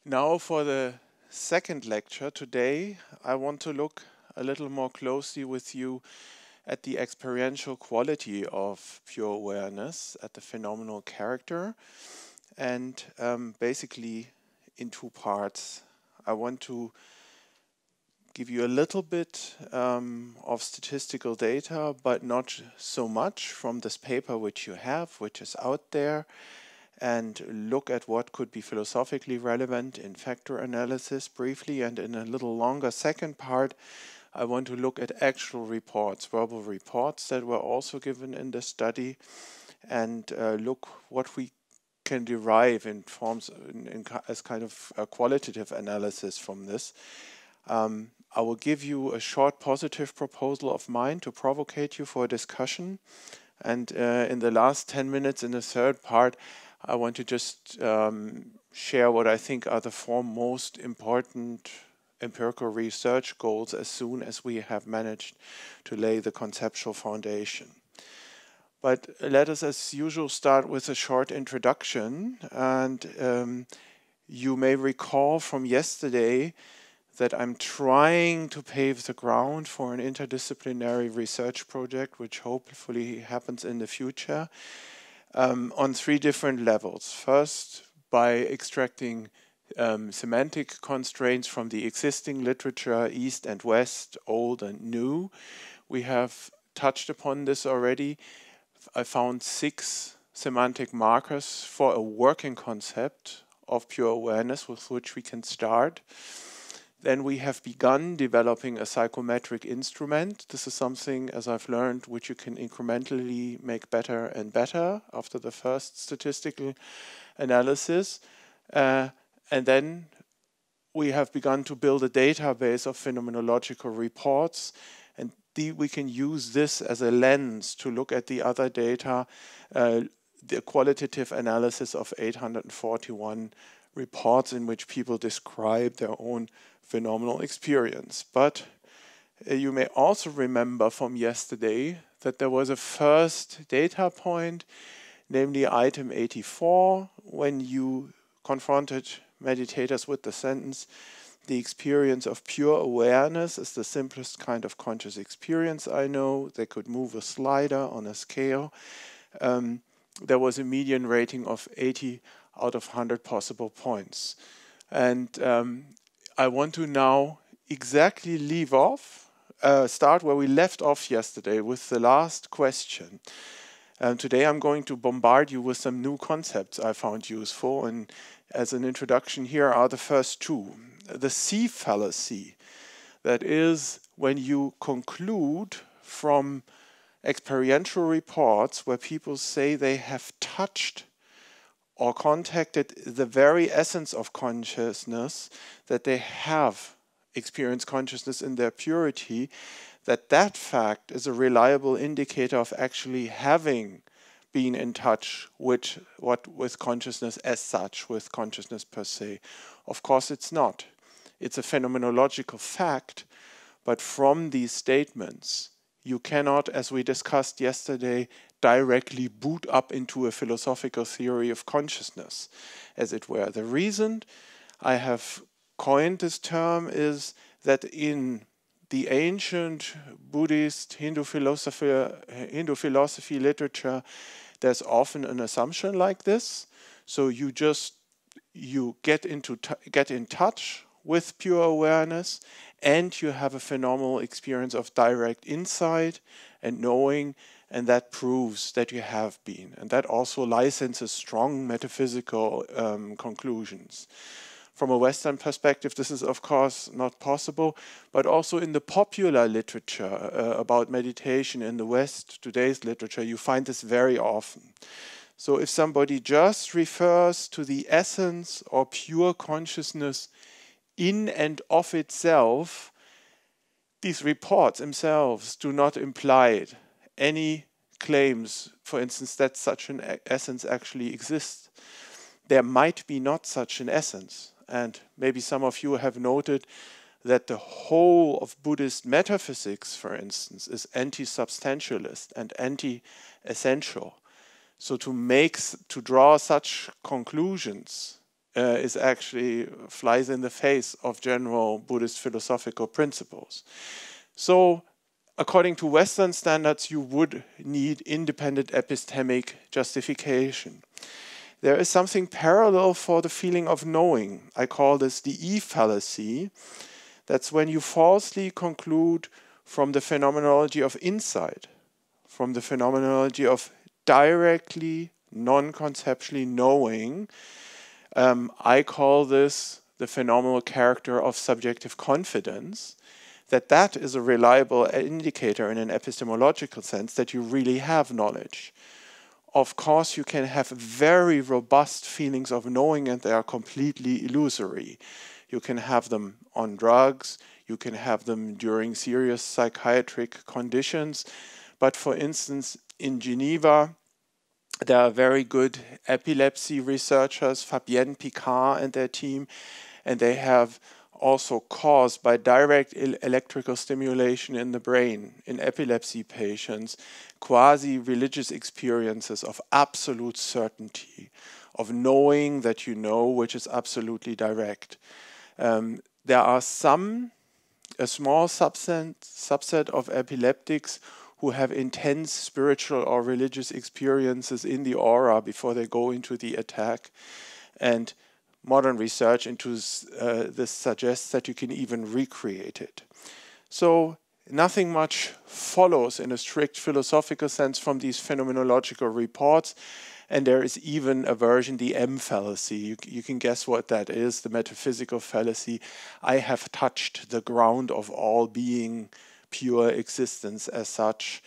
Now for the second lecture today, I want to look a little more closely with you at the experiential quality of pure awareness, at the phenomenal character, and basically in two parts. I want to give you a little bit of statistical data, but not so much from this paper which you have, which is out there, and look at what could be philosophically relevant in factor analysis briefly. And in a little longer second part, I want to look at actual reports, verbal reports that were also given in the study, and look what we can derive in forms as kind of a qualitative analysis from this. I will give you a short positive proposal of mine to provocate you for a discussion. And in the last 10 minutes in the third part, I want to just share what I think are the four most important empirical research goals as soon as we have managed to lay the conceptual foundation. But let us, as usual, start with a short introduction. And you may recall from yesterday that I'm trying to pave the ground for an interdisciplinary research project, which hopefully happens in the future, on three different levels. First, by extracting semantic constraints from the existing literature, East and West, old and new. We have touched upon this already. I found 6 semantic markers for a working concept of pure awareness with which we can start. Then we have begun developing a psychometric instrument. This is something, as I've learned, which you can incrementally make better and better after the first statistical analysis. And then we have begun to build a database of phenomenological reports, and we can use this as a lens to look at the other data, the qualitative analysis of 841 reports in which people describe their own phenomenal experience. But you may also remember from yesterday that there was a first data point, namely item 84, when you confronted meditators with the sentence, "The experience of pure awareness is the simplest kind of conscious experience I know." They could move a slider on a scale. There was a median rating of 80 out of 100 possible points. And I want to now exactly start where we left off yesterday with the last question. Today I'm going to bombard you with some new concepts I found useful, and as an introduction here are the first two. The C fallacy, that is when you conclude from experiential reports where people say they have touched or contacted the very essence of consciousness, that they have experienced consciousness in their purity, that fact is a reliable indicator of actually having been in touch with consciousness as such, with consciousness per se. Of course it's not. It's a phenomenological fact, but from these statements you cannot, as we discussed yesterday, directly boot up into a philosophical theory of consciousness, as it were. The reason I have coined this term is that in the ancient Buddhist Hindu philosophy literature, there's often an assumption like this. So you get in touch with pure awareness, and you have a phenomenal experience of direct insight and knowing, and that proves that you have been. And that also licenses strong metaphysical conclusions. From a Western perspective, this is of course not possible, but also in the popular literature about meditation in the West, today's literature, you find this very often. So if somebody just refers to the essence or pure consciousness in and of itself, these reports themselves do not imply any claims, for instance, that such an essence actually exists. There might be not such an essence. And maybe some of you have noted that the whole of Buddhist metaphysics, for instance, is anti-substantialist and anti-essential. So to draw such conclusions is actually flies in the face of general Buddhist philosophical principles. So, according to Western standards, you would need independent epistemic justification. There is something parallel for the feeling of knowing. I call this the E fallacy. That's when you falsely conclude from the phenomenology of insight, from the phenomenology of directly, non-conceptually knowing. I call this the phenomenal character of subjective confidence, that is a reliable indicator in an epistemological sense that you really have knowledge. Of course, you can have very robust feelings of knowing and they are completely illusory. You can have them on drugs, you can have them during serious psychiatric conditions. But for instance, in Geneva, there are very good epilepsy researchers, Fabienne Picard and their team, and they have also caused by direct electrical stimulation in the brain in epilepsy patients, quasi-religious experiences of absolute certainty, of knowing that you know, which is absolutely direct. There are a small subset of epileptics who have intense spiritual or religious experiences in the aura before they go into the attack. And modern research into this suggests that you can even recreate it. So nothing much follows in a strict philosophical sense from these phenomenological reports. And there is even a version, the M fallacy. You can guess what that is, the metaphysical fallacy. I have touched the ground of all being, pure existence as such.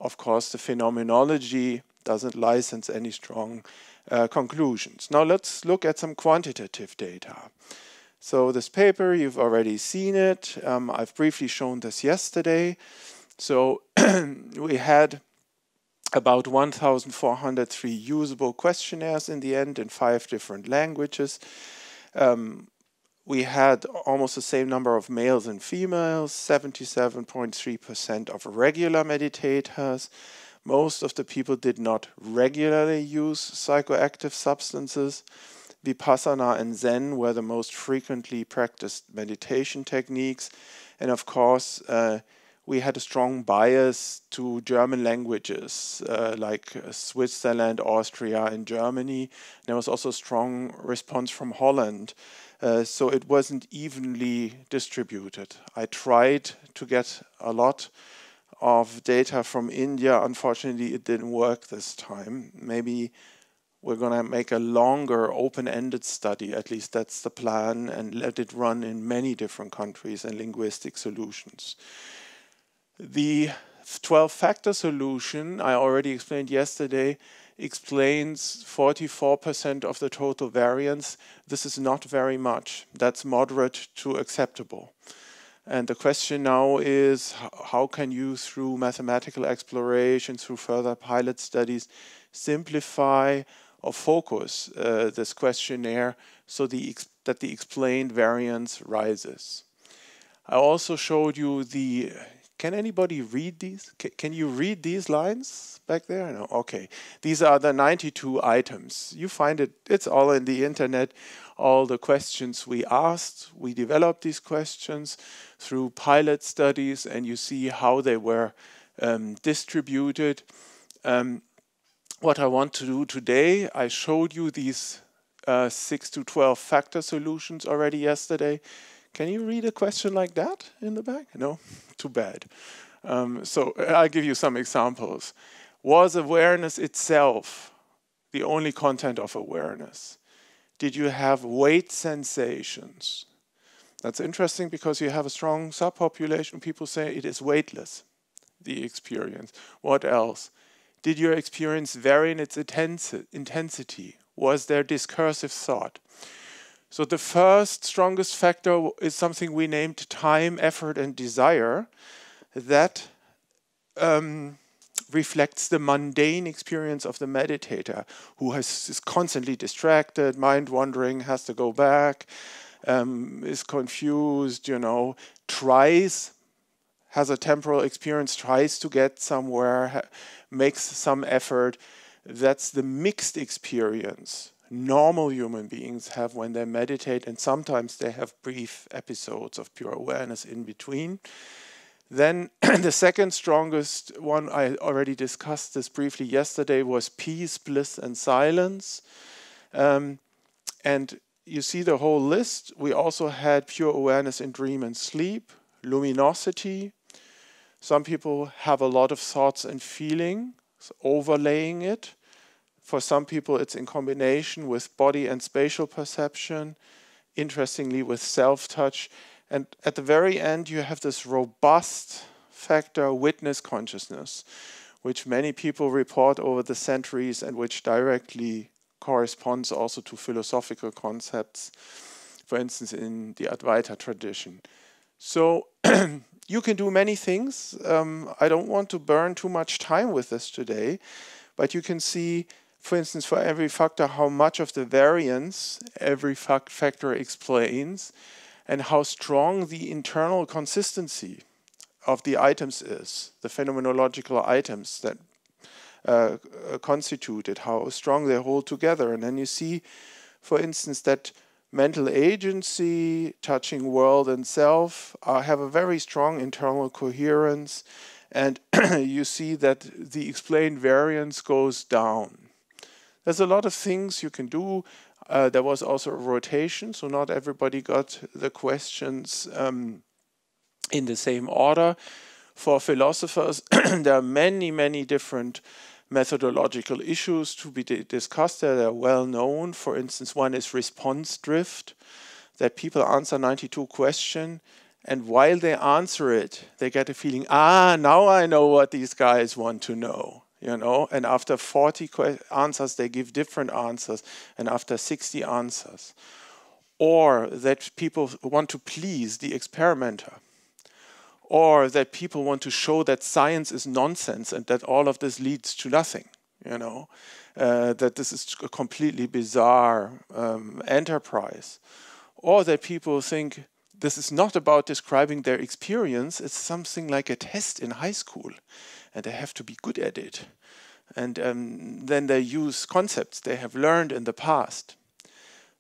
Of course, the phenomenology doesn't license any strong conclusions. Now let's look at some quantitative data. So this paper, you've already seen it. I've briefly shown this yesterday. So we had about 1,403 usable questionnaires in the end in 5 different languages. We had almost the same number of males and females, 77.3% of regular meditators. Most of the people did not regularly use psychoactive substances. Vipassana and Zen were the most frequently practiced meditation techniques. And of course, we had a strong bias to German languages, like Switzerland, Austria, and Germany. There was also a strong response from Holland. So it wasn't evenly distributed. I tried to get a lot of data from India. Unfortunately, it didn't work this time. Maybe we're going to make a longer open-ended study, at least that's the plan, and let it run in many different countries and linguistic solutions. The 12-factor solution, I already explained yesterday, explains 44% of the total variance. This is not very much. That's moderate to acceptable. And the question now is, how can you, through mathematical exploration, through further pilot studies, simplify or focus this questionnaire so that the explained variance rises? I also showed you the... Can anybody read these? Can you read these lines back there? No? Okay. These are the 92 items. You find it, it's all in the internet. All the questions we asked, we developed these questions through pilot studies, and you see how they were distributed. What I want to do today, I showed you these 6 to 12 factor solutions already yesterday. Can you read a question like that in the back? No? Too bad. So I'll give you some examples. Was awareness itself the only content of awareness? Did you have weight sensations? That's interesting because you have a strong subpopulation. People say it is weightless, the experience. What else? Did your experience vary in its intensity? Was there discursive thought? So the first strongest factor is something we named time, effort, and desire. That reflects the mundane experience of the meditator who is constantly distracted, mind wandering, has to go back, is confused, has a temporal experience, tries to get somewhere, makes some effort. That's the mixed experience normal human beings have when they meditate, and sometimes they have brief episodes of pure awareness in between. Then the second strongest one, I already discussed this briefly yesterday, was peace, bliss, and silence. And you see the whole list. We also had pure awareness in dream and sleep, luminosity. Some people have a lot of thoughts and feelings, overlaying it. For some people, it's in combination with body and spatial perception, interestingly with self-touch. And at the very end, you have this robust factor, witness consciousness, which many people report over the centuries and which directly corresponds also to philosophical concepts, for instance, in the Advaita tradition. So you can do many things. I don't want to burn too much time with this today, but you can see, for instance, for every factor, how much of the variance every factor explains and how strong the internal consistency of the items is, the phenomenological items that constitute it, how strong they hold together. And then you see, for instance, that mental agency, touching world and self have a very strong internal coherence, and you see that the explained variance goes down. There's a lot of things you can do. There was also a rotation, so not everybody got the questions in the same order. For philosophers, there are many, many different methodological issues to be discussed there. They're well known. For instance, one is response drift, that people answer 92 questions, and while they answer it, they get a feeling, now I know what these guys want to know. You know, and after 40 answers, they give different answers, and after 60 answers. Or that people want to please the experimenter. Or that people want to show that science is nonsense and that all of this leads to nothing, you know, that this is a completely bizarre enterprise. Or that people think this is not about describing their experience, it's something like a test in high school, and they have to be good at it. And then they use concepts they have learned in the past.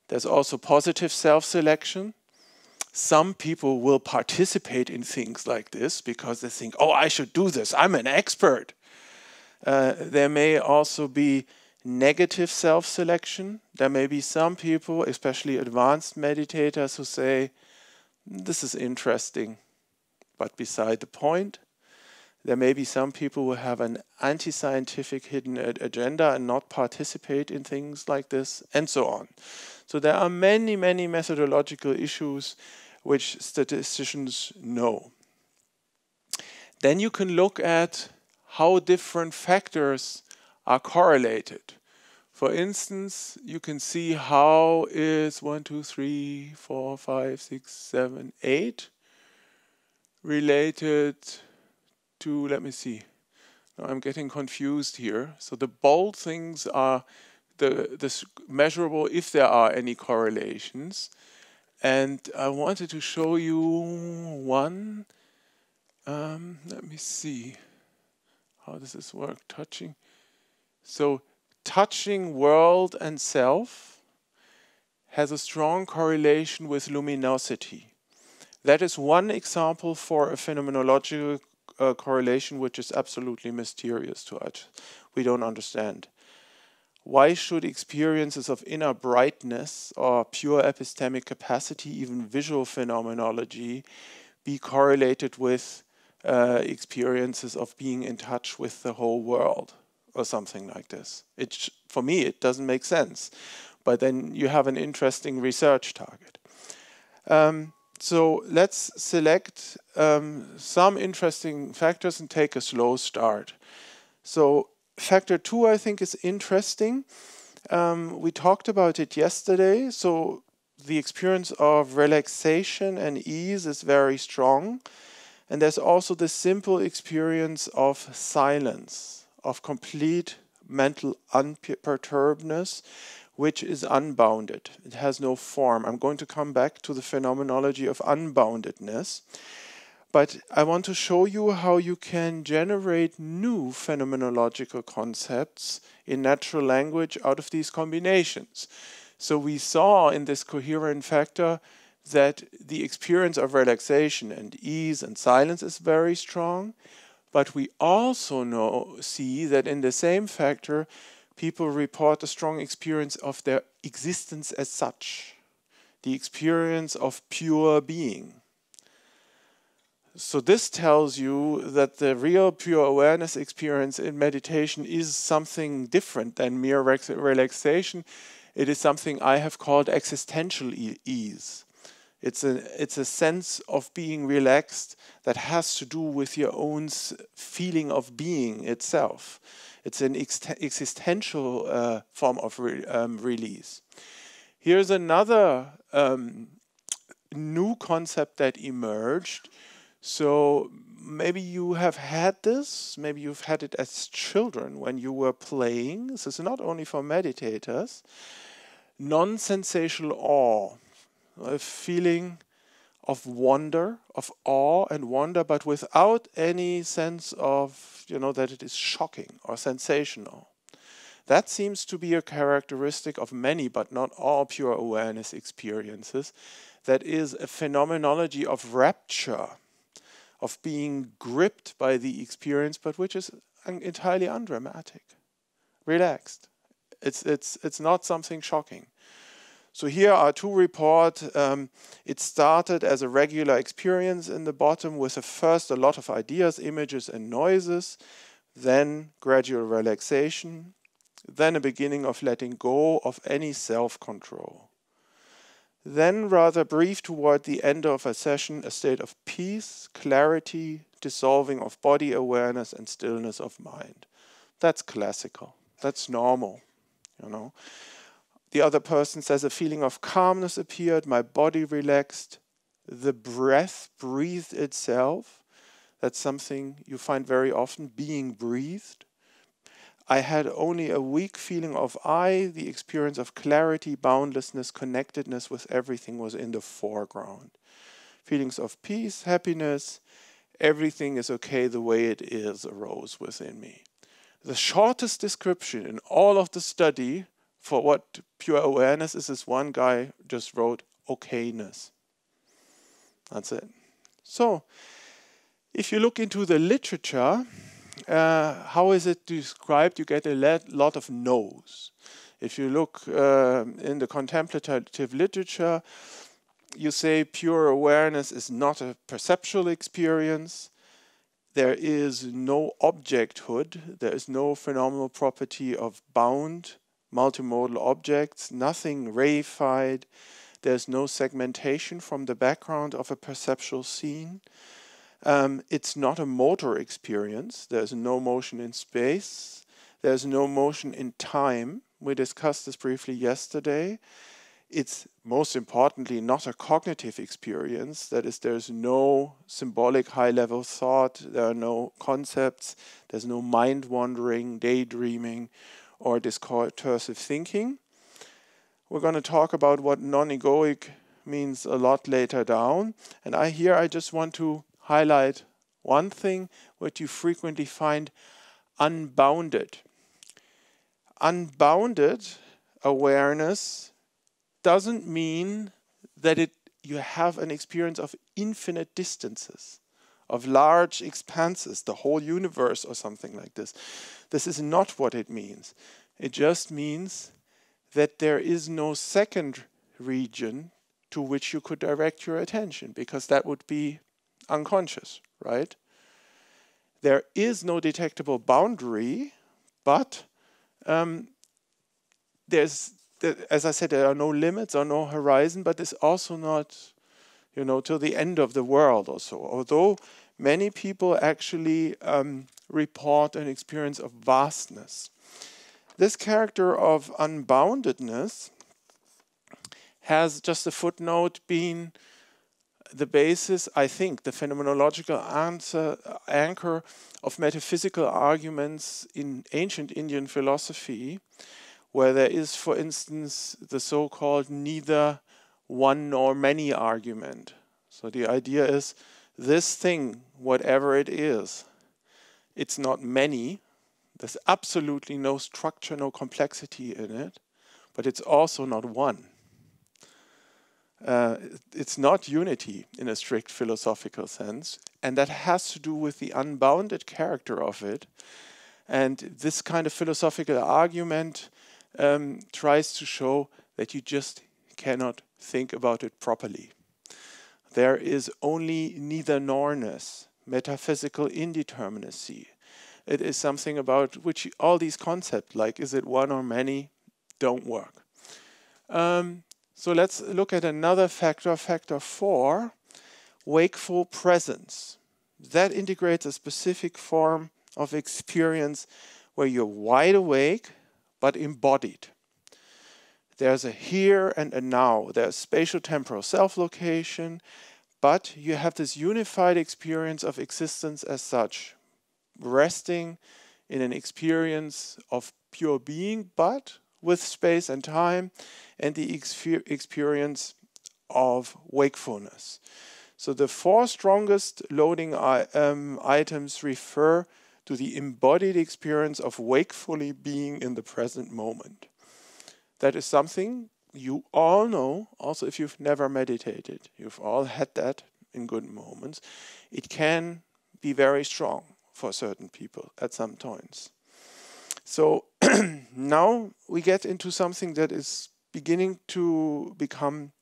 There's also positive self-selection. Some people will participate in things like this because they think, I should do this, I'm an expert. There may also be negative self-selection. There may be some people, especially advanced meditators, who say, this is interesting, but beside the point. There may be some people who have an anti-scientific hidden agenda and not participate in things like this, and so on. So there are many, many methodological issues which statisticians know. Then you can look at how different factors are correlated. For instance, you can see how is 1, 2, 3, 4, 5, 6, 7, 8 related to, let me see. Now I'm getting confused here. So the bold things are the measurable if there are any correlations. And I wanted to show you one. Let me see. How does this work? Touching. So touching world and self has a strong correlation with luminosity. That is one example for a phenomenological correlation which is absolutely mysterious to us. We don't understand. Why should experiences of inner brightness or pure epistemic capacity, even visual phenomenology, be correlated with experiences of being in touch with the whole world or something like this? For me, it doesn't make sense. But then you have an interesting research target. So let's select some interesting factors and take a slow start. So factor 2, I think, is interesting. We talked about it yesterday. So the experience of relaxation and ease is very strong. And there's also the simple experience of silence, of complete mental unperturbedness, which is unbounded. It has no form. I'm going to come back to the phenomenology of unboundedness. But I want to show you how you can generate new phenomenological concepts in natural language out of these combinations. So we saw in this coherent factor that the experience of relaxation and ease and silence is very strong. But we also see that in the same factor, people report a strong experience of their existence as such, the experience of pure being. So this tells you that the real pure awareness experience in meditation is something different than mere relaxation. It is something I have called existential ease. It's a sense of being relaxed that has to do with your own feeling of being itself. It's an existential form of release. Here's another new concept that emerged. So maybe you have had this, maybe you've had it as children when you were playing. This is not only for meditators. Non-sensational awe, a feeling of wonder, of awe and wonder, but without any sense of, that it is shocking or sensational. That seems to be a characteristic of many, but not all, pure awareness experiences. That is a phenomenology of rapture, of being gripped by the experience, but which is entirely undramatic, relaxed. It's not something shocking. So here are two reports. It started as a regular experience in the bottom with first a lot of ideas, images and noises, then gradual relaxation, then a beginning of letting go of any self-control. Then, rather brief toward the end of a session, a state of peace, clarity, dissolving of body awareness and stillness of mind. That's classical. That's normal, The other person says a feeling of calmness appeared, my body relaxed, the breath breathed itself. That's something you find very often, being breathed. I had only a weak feeling of I, the experience of clarity, boundlessness, connectedness with everything was in the foreground. Feelings of peace, happiness, everything is okay the way it is arose within me. The shortest description in all of the study for what pure awareness is, this one guy just wrote okayness. That's it. So, if you look into the literature, how is it described? You get a lot of no's. If you look in the contemplative literature, you say pure awareness is not a perceptual experience. There is no objecthood. There is no phenomenal property of bound multimodal objects, nothing reified. There's no segmentation from the background of a perceptual scene. It's not a motor experience. There's no motion in space. There's no motion in time. We discussed this briefly yesterday. It's most importantly not a cognitive experience. That is, there's no symbolic high-level thought. There are no concepts. There's no mind wandering, daydreaming, or discursive thinking. We're going to talk about what nonegoic means a lot later down. And I just want to highlight one thing which you frequently find: unbounded. Unbounded awareness doesn't mean that you have an experience of infinite distances, of large expanses, the whole universe or something like this. This is not what it means. It just means that there is no second region to which you could direct your attention, because that would be unconscious, right? There is no detectable boundary, but as I said, there are no limits or no horizon, but it's also not, till the end of the world or so. Although many people actually report an experience of vastness. This character of unboundedness has, just a footnote, been the basis, I think, the phenomenological anchor of metaphysical arguments in ancient Indian philosophy, where there is, for instance, the so-called neither one nor many argument. So the idea is this thing, whatever it is, it's not many. There's absolutely no structure, no complexity in it, but it's also not one. It's not unity in a strict philosophical sense, and that has to do with the unbounded character of it. And this kind of philosophical argument tries to show that you just cannot think about it properly. There is only neither norness, metaphysical indeterminacy. It is something about which all these concepts, like is it one or many, don't work. So let's look at another factor, factor 4, wakeful presence. That integrates a specific form of experience where you're wide awake but embodied. There's a here and a now. There's spatial-temporal self-location, but you have this unified experience of existence as such, resting in an experience of pure being, but with space and time, and the experience of wakefulness. So the 4 strongest loading items refer to the embodied experience of wakefully being in the present moment. That is something you all know, also if you've never meditated. You've all had that in good moments. It can be very strong for certain people at some points. So now we get into something that is beginning to become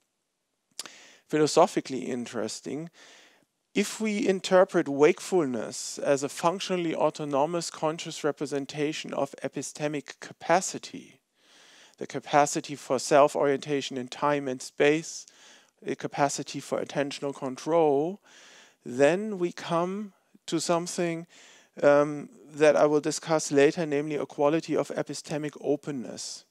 philosophically interesting. If we interpret wakefulness as a functionally autonomous conscious representation of epistemic capacity, the capacity for self-orientation in time and space, the capacity for attentional control, then we come to something that I will discuss later, namely a quality of epistemic openness.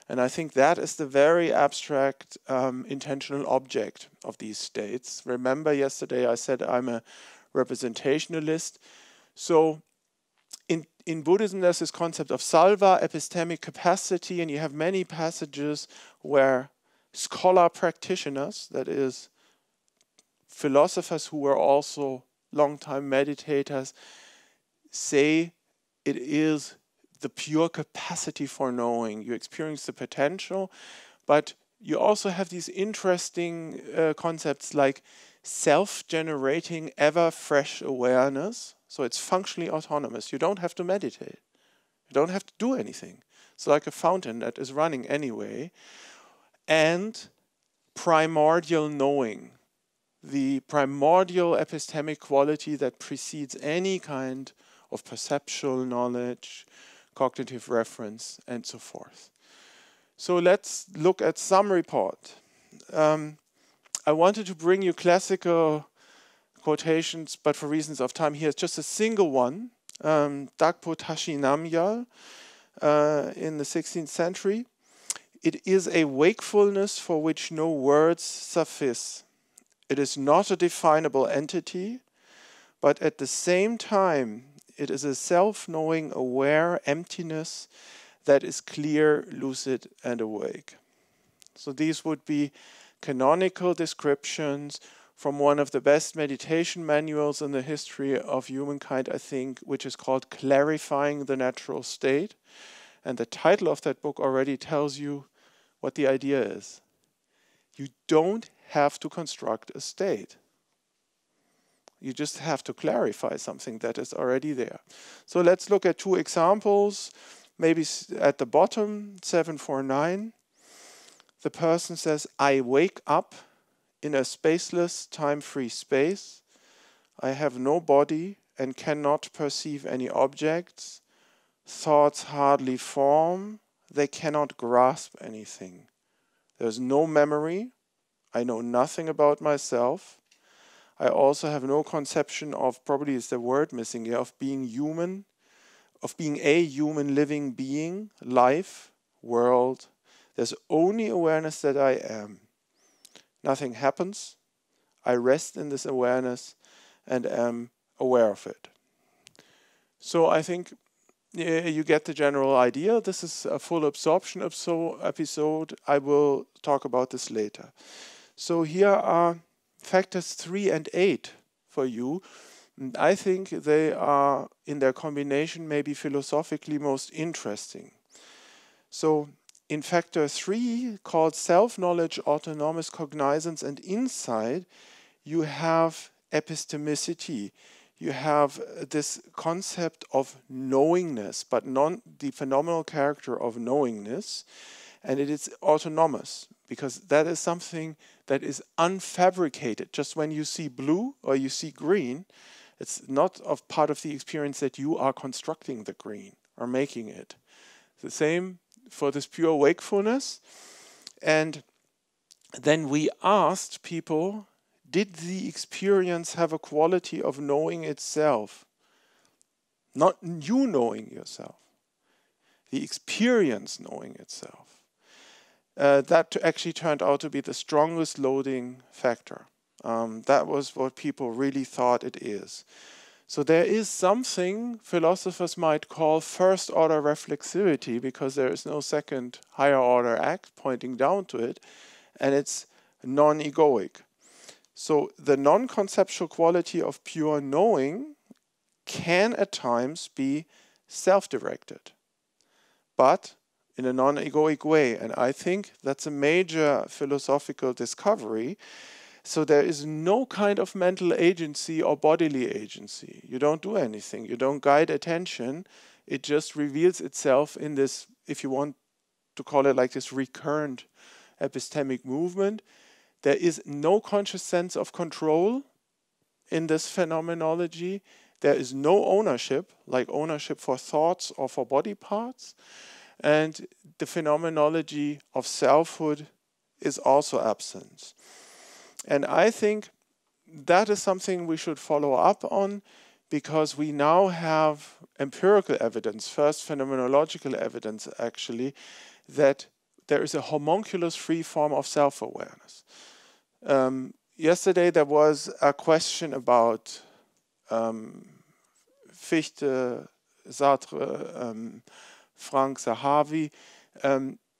And I think that is the very abstract intentional object of these states. Remember yesterday I said I'm a representationalist. So in Buddhism there's this concept of salva, epistemic capacity, and you have many passages where scholar practitioners, that is philosophers who were also long-time meditators, say it is the pure capacity for knowing. You experience the potential, but you also have these interesting concepts like self-generating ever-fresh awareness. So it's functionally autonomous. You don't have to meditate. You don't have to do anything. It's like a fountain that is running anyway. And primordial knowing, the primordial epistemic quality that precedes any kind of perceptual knowledge, cognitive reference, and so forth. So let's look at some report. I wanted to bring you classical quotations, but for reasons of time, here's just a single one. Dakpo Tashi Namgyal in the 16th century. It is a wakefulness for which no words suffice. It is not a definable entity, but at the same time, it is a self-knowing, aware emptiness that is clear, lucid, and awake. So these would be canonical descriptions from one of the best meditation manuals in the history of humankind, I think, which is called Clarifying the Natural State. And the title of that book already tells you what the idea is. You don't have to construct a state. You just have to clarify something that is already there. So let's look at 2 examples. Maybe at the bottom, 749. The person says, I wake up in a spaceless, time-free space. I have no body and cannot perceive any objects. Thoughts hardly form. They cannot grasp anything. There's no memory. I know nothing about myself. I also have no conception of, probably is the word missing here, of being human, of being a human living being, life, world. There's only awareness that I am. Nothing happens. I rest in this awareness and am aware of it. So I think you get the general idea. This is a full absorption episode. I will talk about this later. So here are factors 3 and 8 for you. And I think they are, in their combination, maybe philosophically most interesting. So in factor 3, called self-knowledge, autonomous cognizance, and insight, you have epistemicity. You have this concept of knowingness, but not the phenomenal character of knowingness. And it is autonomous, because that is something that is unfabricated. Just when you see blue or you see green, it's not part of the experience that you are constructing the green or making it. The same for this pure wakefulness. And then we asked people, did the experience have a quality of knowing itself? Not you knowing yourself, the experience knowing itself. That actually turned out to be the strongest loading factor. That was what people really thought it is. So there is something philosophers might call first-order reflexivity, because there is no second higher-order act pointing down to it, and it's non-egoic. So the non-conceptual quality of pure knowing can at times be self-directed, but in a non-egoic way. And I think that's a major philosophical discovery. So there is no kind of mental agency or bodily agency. You don't do anything. You don't guide attention. It just reveals itself in this, if you want to call it like this, recurrent epistemic movement. There is no conscious sense of control in this phenomenology. There is no ownership, like ownership for thoughts or for body parts. And the phenomenology of selfhood is also absent. And I think that is something we should follow up on, because we now have empirical evidence, first phenomenological evidence actually, that there is a homunculus-free form of self-awareness. Yesterday there was a question about Fichte, Sartre, Frank, Zahavi.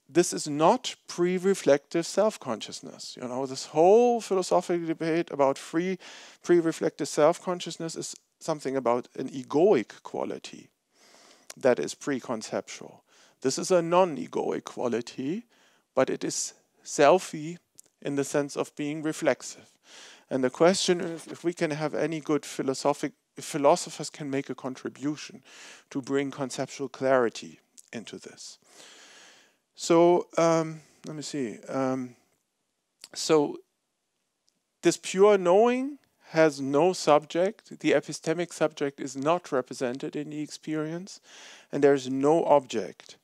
This is not pre-reflective self-consciousness. You know, this whole philosophical debate about pre-reflective self-consciousness is something about an egoic quality that is pre-conceptual. This is a non-egoic quality, but it is selfy in the sense of being reflexive. And the question is if we can have any good philosophers can make a contribution to bring conceptual clarity into this. So let me see. So this pure knowing has no subject. The epistemic subject is not represented in the experience, and there's no object.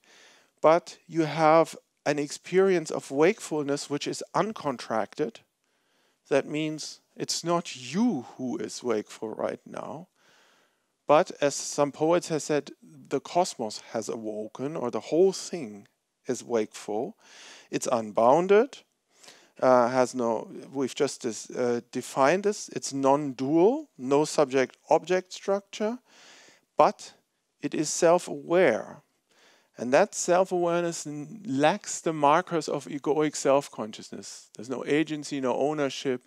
But you have an experience of wakefulness which is uncontracted. That means it's not you who is wakeful right now, but as some poets have said, the cosmos has awoken, or the whole thing is wakeful. It's unbounded, we've just defined this, it's non-dual, no subject-object structure, but it is self-aware. And that self-awareness lacks the markers of egoic self-consciousness. There's no agency, no ownership,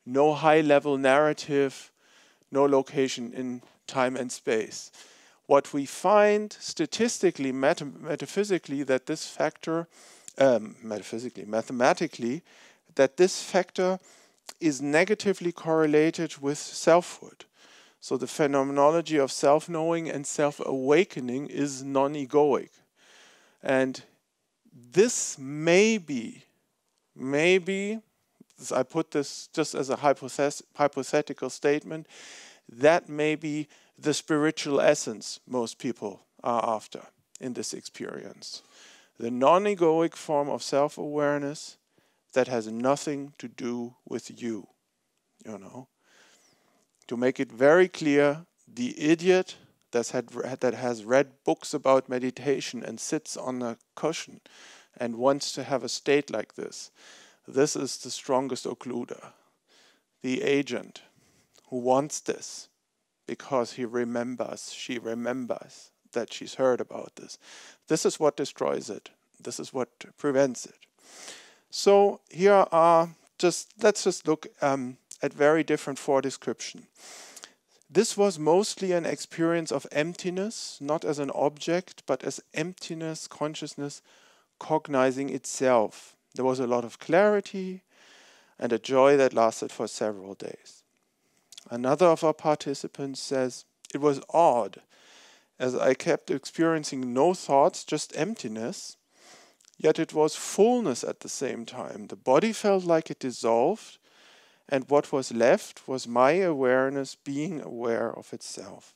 no high-level narrative, no location in time and space. What we find statistically, metaphysically, that this factor, mathematically, that this factor is negatively correlated with selfhood. So the phenomenology of self-knowing and self-awakening is non-egoic. And this may be, I put this just as a hypothetical statement, that may be the spiritual essence most people are after in this experience. The non-egoic form of self-awareness that has nothing to do with you, you know. To make it very clear, the idiot that has read books about meditation and sits on a cushion and wants to have a state like this is the strongest occluder. The agent who wants this because she remembers that she's heard about this. This is what destroys it. This is what prevents it. So here are let's just look at very different for description. This was mostly an experience of emptiness, not as an object, but as emptiness, consciousness, cognizing itself. There was a lot of clarity and a joy that lasted for several days. Another of our participants says, it was odd, as I kept experiencing no thoughts, just emptiness, yet it was fullness at the same time. The body felt like it dissolved, and what was left was my awareness being aware of itself.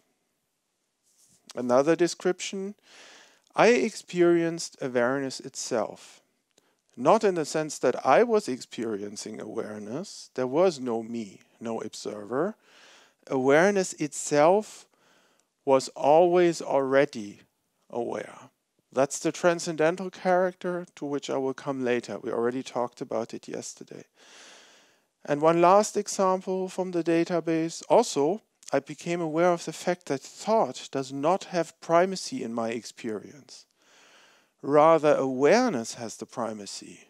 Another description, I experienced awareness itself. Not in the sense that I was experiencing awareness, there was no me, no observer. Awareness itself was always already aware. That's the transcendental character to which I will come later. We already talked about it yesterday. And one last example from the database. Also, I became aware of the fact that thought does not have primacy in my experience. Rather, awareness has the primacy.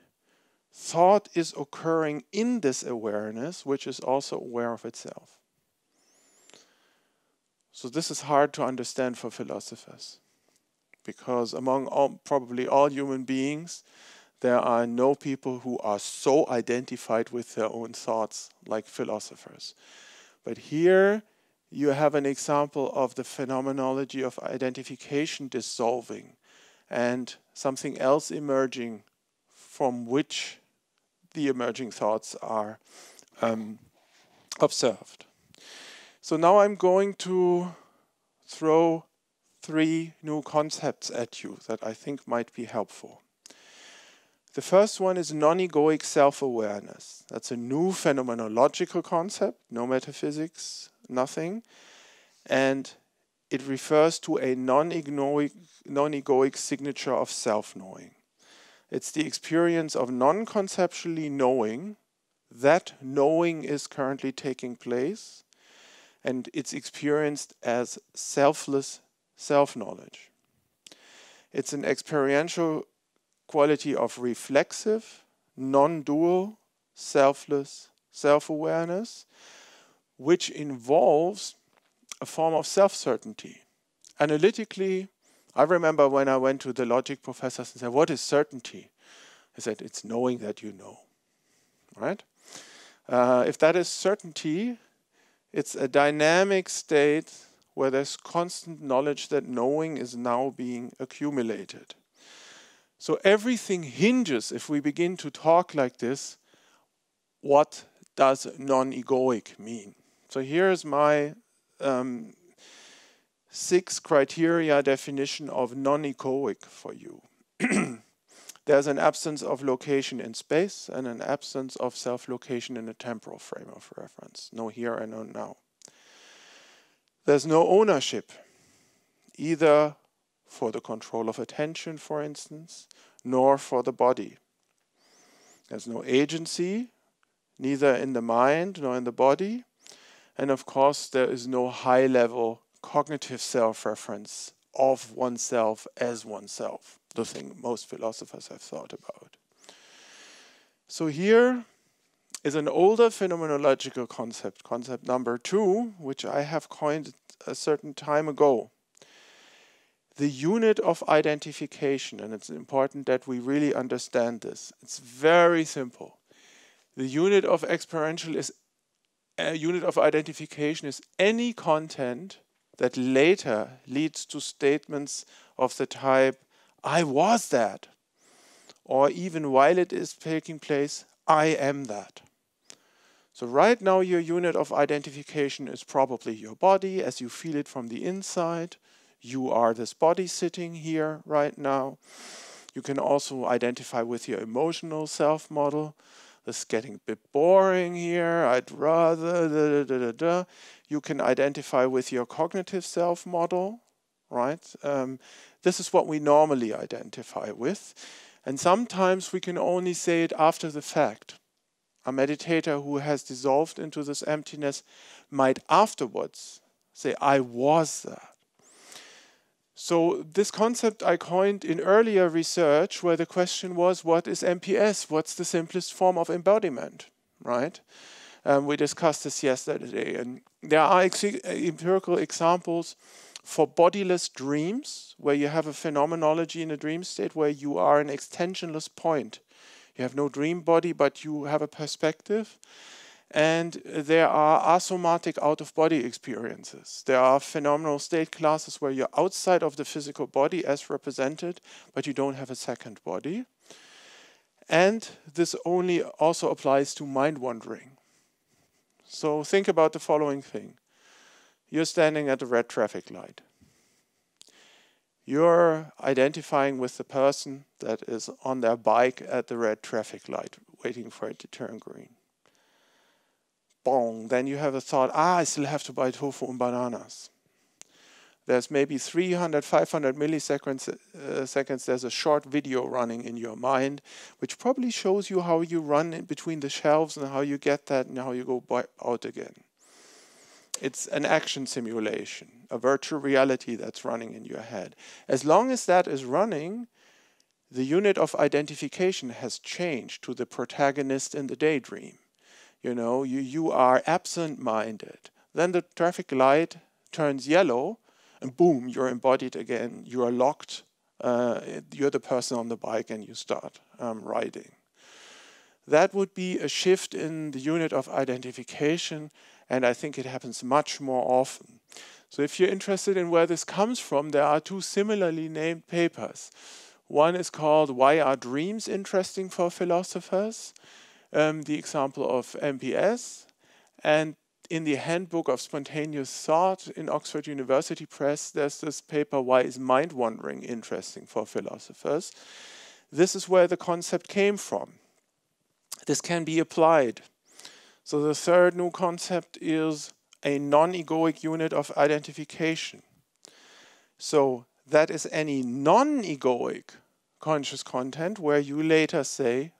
Thought is occurring in this awareness, which is also aware of itself. So this is hard to understand for philosophers, because among probably all human beings, there are no people who are so identified with their own thoughts like philosophers. But here you have an example of the phenomenology of identification dissolving and something else emerging from which the emerging thoughts are observed. So now I'm going to throw 3 new concepts at you that I think might be helpful. The first one is nonegoic self-awareness. That's a new phenomenological concept, no metaphysics, nothing. And it refers to a non-egoic signature of self-knowing. It's the experience of non-conceptually knowing that knowing is currently taking place, and it's experienced as selfless self-knowledge. It's an experiential quality of reflexive, non-dual, selfless self-awareness, which involves a form of self-certainty. Analytically, I remember when I went to the logic professors and said, what is certainty? I said, it's knowing that you know, right? If that is certainty, it's a dynamic state where there's constant knowledge that knowing is now being accumulated. So everything hinges, if we begin to talk like this, what does non-egoic mean? So here's my 6 criteria definition of non-egoic for you. There's an absence of location in space and an absence of self-location in a temporal frame of reference. No here and no now. There's no ownership, either for the control of attention, for instance, nor for the body. There's no agency, neither in the mind nor in the body. And of course, there is no high-level cognitive self-reference of oneself as oneself, the thing most philosophers have thought about. So here is an older phenomenological concept, concept number 2, which I have coined a certain time ago. The unit of identification, and it's important that we really understand this. It's very simple. The unit of unit of identification is any content that later leads to statements of the type, I was that, or even while it is taking place, I am that. So right now your unit of identification is probably your body as you feel it from the inside. You are this body sitting here right now. You can also identify with your emotional self-model. This is getting a bit boring here. I'd rather, You can identify with your cognitive self-model, right? This is what we normally identify with. And sometimes we can only say it after the fact. A meditator who has dissolved into this emptiness might afterwards say, I was that. So this concept I coined in earlier research where the question was, what is MPS? What's the simplest form of embodiment, right? We discussed this yesterday, and there are empirical examples for bodiless dreams, where you have a phenomenology in a dream state where you are an extensionless point. You have no dream body, but you have a perspective. And there are asomatic out-of-body experiences. There are phenomenal state classes where you're outside of the physical body as represented, but you don't have a second body. And this only also applies to mind wandering. So think about the following thing. You're standing at a red traffic light. You're identifying with the person that is on their bike at the red traffic light, waiting for it to turn green. Bong, then you have a thought, I still have to buy tofu and bananas. There's maybe 300, 500 milliseconds, there's a short video running in your mind, which probably shows you how you run in between the shelves and how you get that and how you go out again. It's an action simulation, a virtual reality that's running in your head. As long as that is running, the unit of identification has changed to the protagonist in the daydream. You know, you are absent-minded. Then the traffic light turns yellow, and boom, you're embodied again. You are locked. You're the person on the bike, and you start riding. That would be a shift in the unit of identification, and I think it happens much more often. So if you're interested in where this comes from, there are two similarly named papers. One is called Why Are Dreams Interesting for Philosophers? The example of MPS, and in the Handbook of Spontaneous Thought in Oxford University Press, there's this paper, Why is Mind Wandering Interesting for Philosophers? This is where the concept came from. This can be applied. So the third new concept is a non-egoic unit of identification. So that is any non-egoic conscious content where you later say,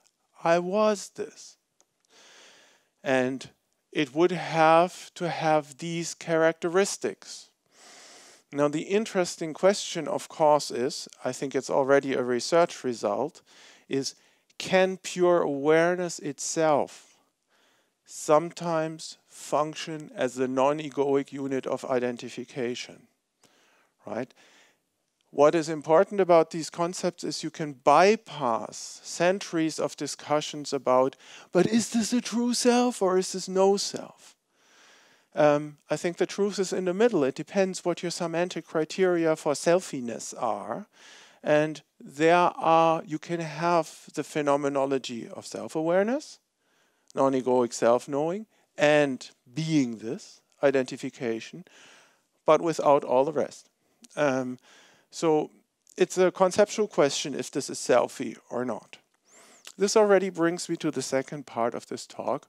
I was this. And it would have to have these characteristics. Now, the interesting question, of course, is, I think it's already a research result, is can pure awareness itself sometimes function as the non-egoic unit of identification, right? What is important about these concepts is you can bypass centuries of discussions about, but is this a true self or is this no self? I think the truth is in the middle. It depends what your semantic criteria for selfiness are. And you can have the phenomenology of self-awareness, non-egoic self-knowing, and being this, identification, but without all the rest. So it's a conceptual question if this is selfie or not. This already brings me to the second part of this talk.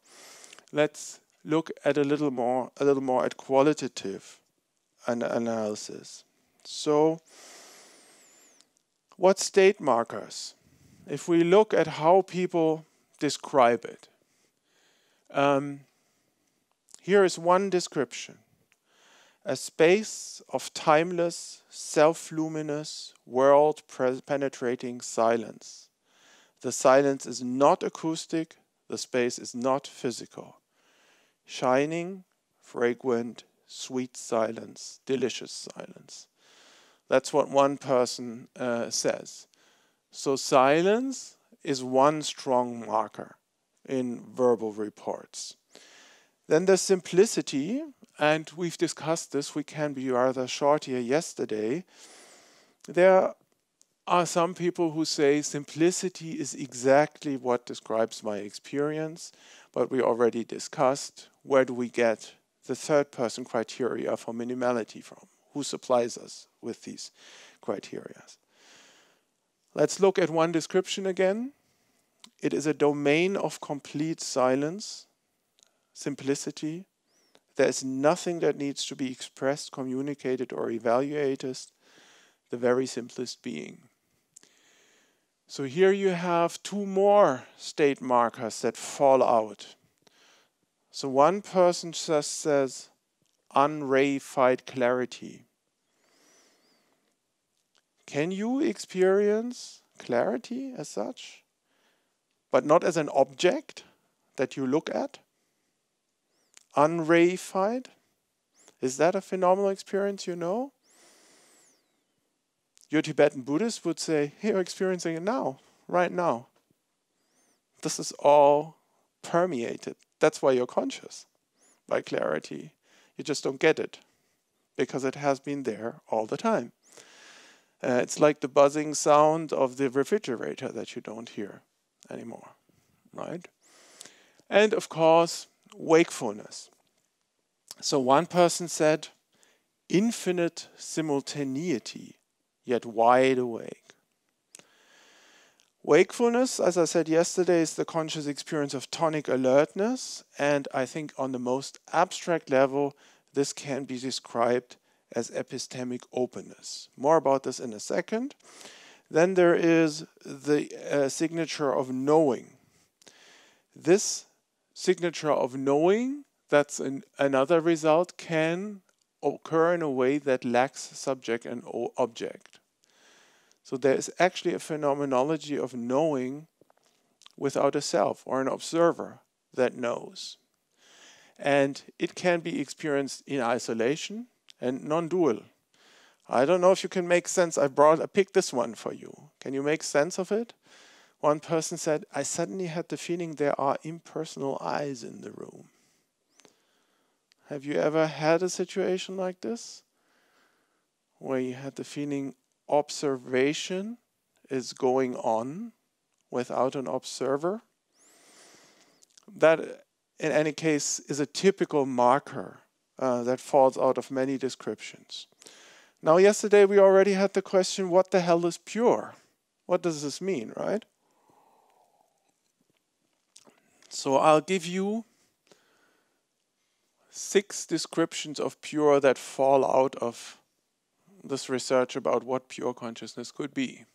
Let's look at a little more at qualitative analysis. So what state markers? If we look at how people describe it, here is one description. A space of timeless, self-luminous, world-penetrating silence. The silence is not acoustic, the space is not physical. Shining, fragrant, sweet silence, delicious silence. That's what one person says. So silence is one strong marker in verbal reports. Then there's simplicity, and we've discussed this, we can be rather short here yesterday. There are some people who say simplicity is exactly what describes my experience, but we already discussed where do we get the third person criteria for minimality from? Who supplies us with these criteria? Let's look at one description again. It is a domain of complete silence, simplicity. There is nothing that needs to be expressed, communicated, or evaluated. The very simplest being. So here you have two more state markers that fall out. So one person just says unreified clarity. Can you experience clarity as such, but not as an object that you look at? unreified. Is that a phenomenal experience you know? Your Tibetan Buddhist would say, hey, you're experiencing it now, right now. This is all permeated. That's why you're conscious by clarity. You just don't get it because it has been there all the time. It's like the buzzing sound of the refrigerator that you don't hear anymore, right? And of course, wakefulness. So one person said, infinite simultaneity, yet wide awake. Wakefulness, as I said yesterday, is the conscious experience of tonic alertness, and I think on the most abstract level, this can be described as epistemic openness. More about this in a second. Then there is the signature of knowing. This signature of knowing, that's another result, can occur in a way that lacks subject and object. So there is actually a phenomenology of knowing without a self or an observer that knows. And it can be experienced in isolation and non-dual. I don't know if you can make sense. I picked this one for you. Can you make sense of it? One person said, I suddenly had the feeling there are impersonal eyes in the room. Have you ever had a situation like this? Where you had the feeling observation is going on without an observer? That, in any case, is a typical marker that falls out of many descriptions. Now, yesterday we already had the question, what the hell is pure? What does this mean, right? So I'll give you 6 descriptions of pure that fall out of this research about what pure consciousness could be.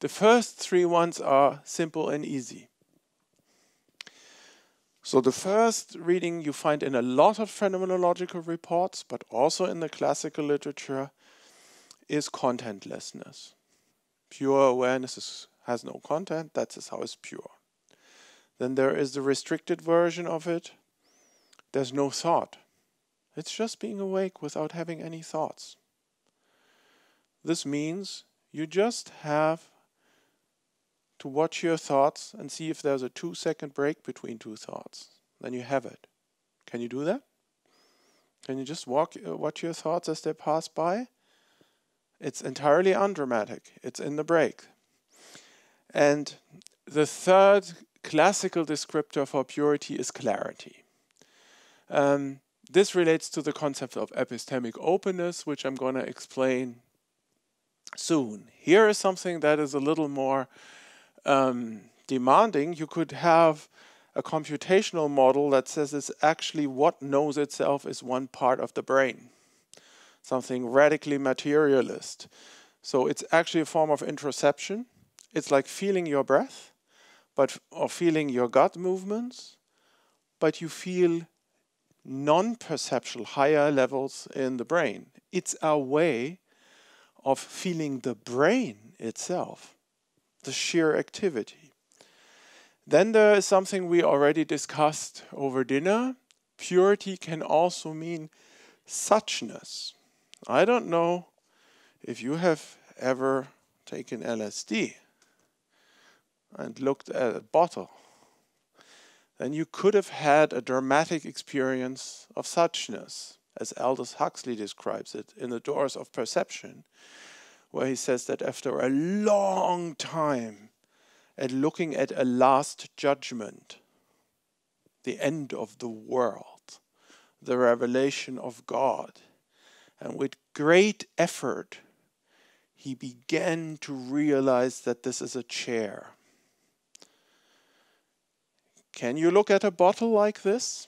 The first 3 ones are simple and easy. So the first reading you find in a lot of phenomenological reports, but also in the classical literature, is contentlessness. Pure awareness has no content, that is how it's pure. Then there is the restricted version of it. There's no thought. It's just being awake without having any thoughts. This means you just have to watch your thoughts and see if there's a 2-second break between 2 thoughts. Then you have it. Can you do that? Can you just watch your thoughts as they pass by? It's entirely undramatic. It's in the break. And the third classical descriptor for purity is clarity. This relates to the concept of epistemic openness, which I'm going to explain soon. Here is something that is a little more demanding. You could have a computational model that says it's actually what knows itself is one part of the brain. Something radically materialist. So it's actually a form of introception. It's like feeling your breath, or feeling your gut movements, but you feel non-perceptual higher levels in the brain. It's a way of feeling the brain itself, the sheer activity. Then there is something we already discussed over dinner. Purity can also mean suchness. I don't know if you have ever taken LSD and looked at a bottle. Then you could have had a dramatic experience of suchness, as Aldous Huxley describes it in The Doors of Perception, where he says that after a long time at looking at a last judgment, the end of the world, the revelation of God, and with great effort, he began to realize that this is a chair. Can you look at a bottle like this?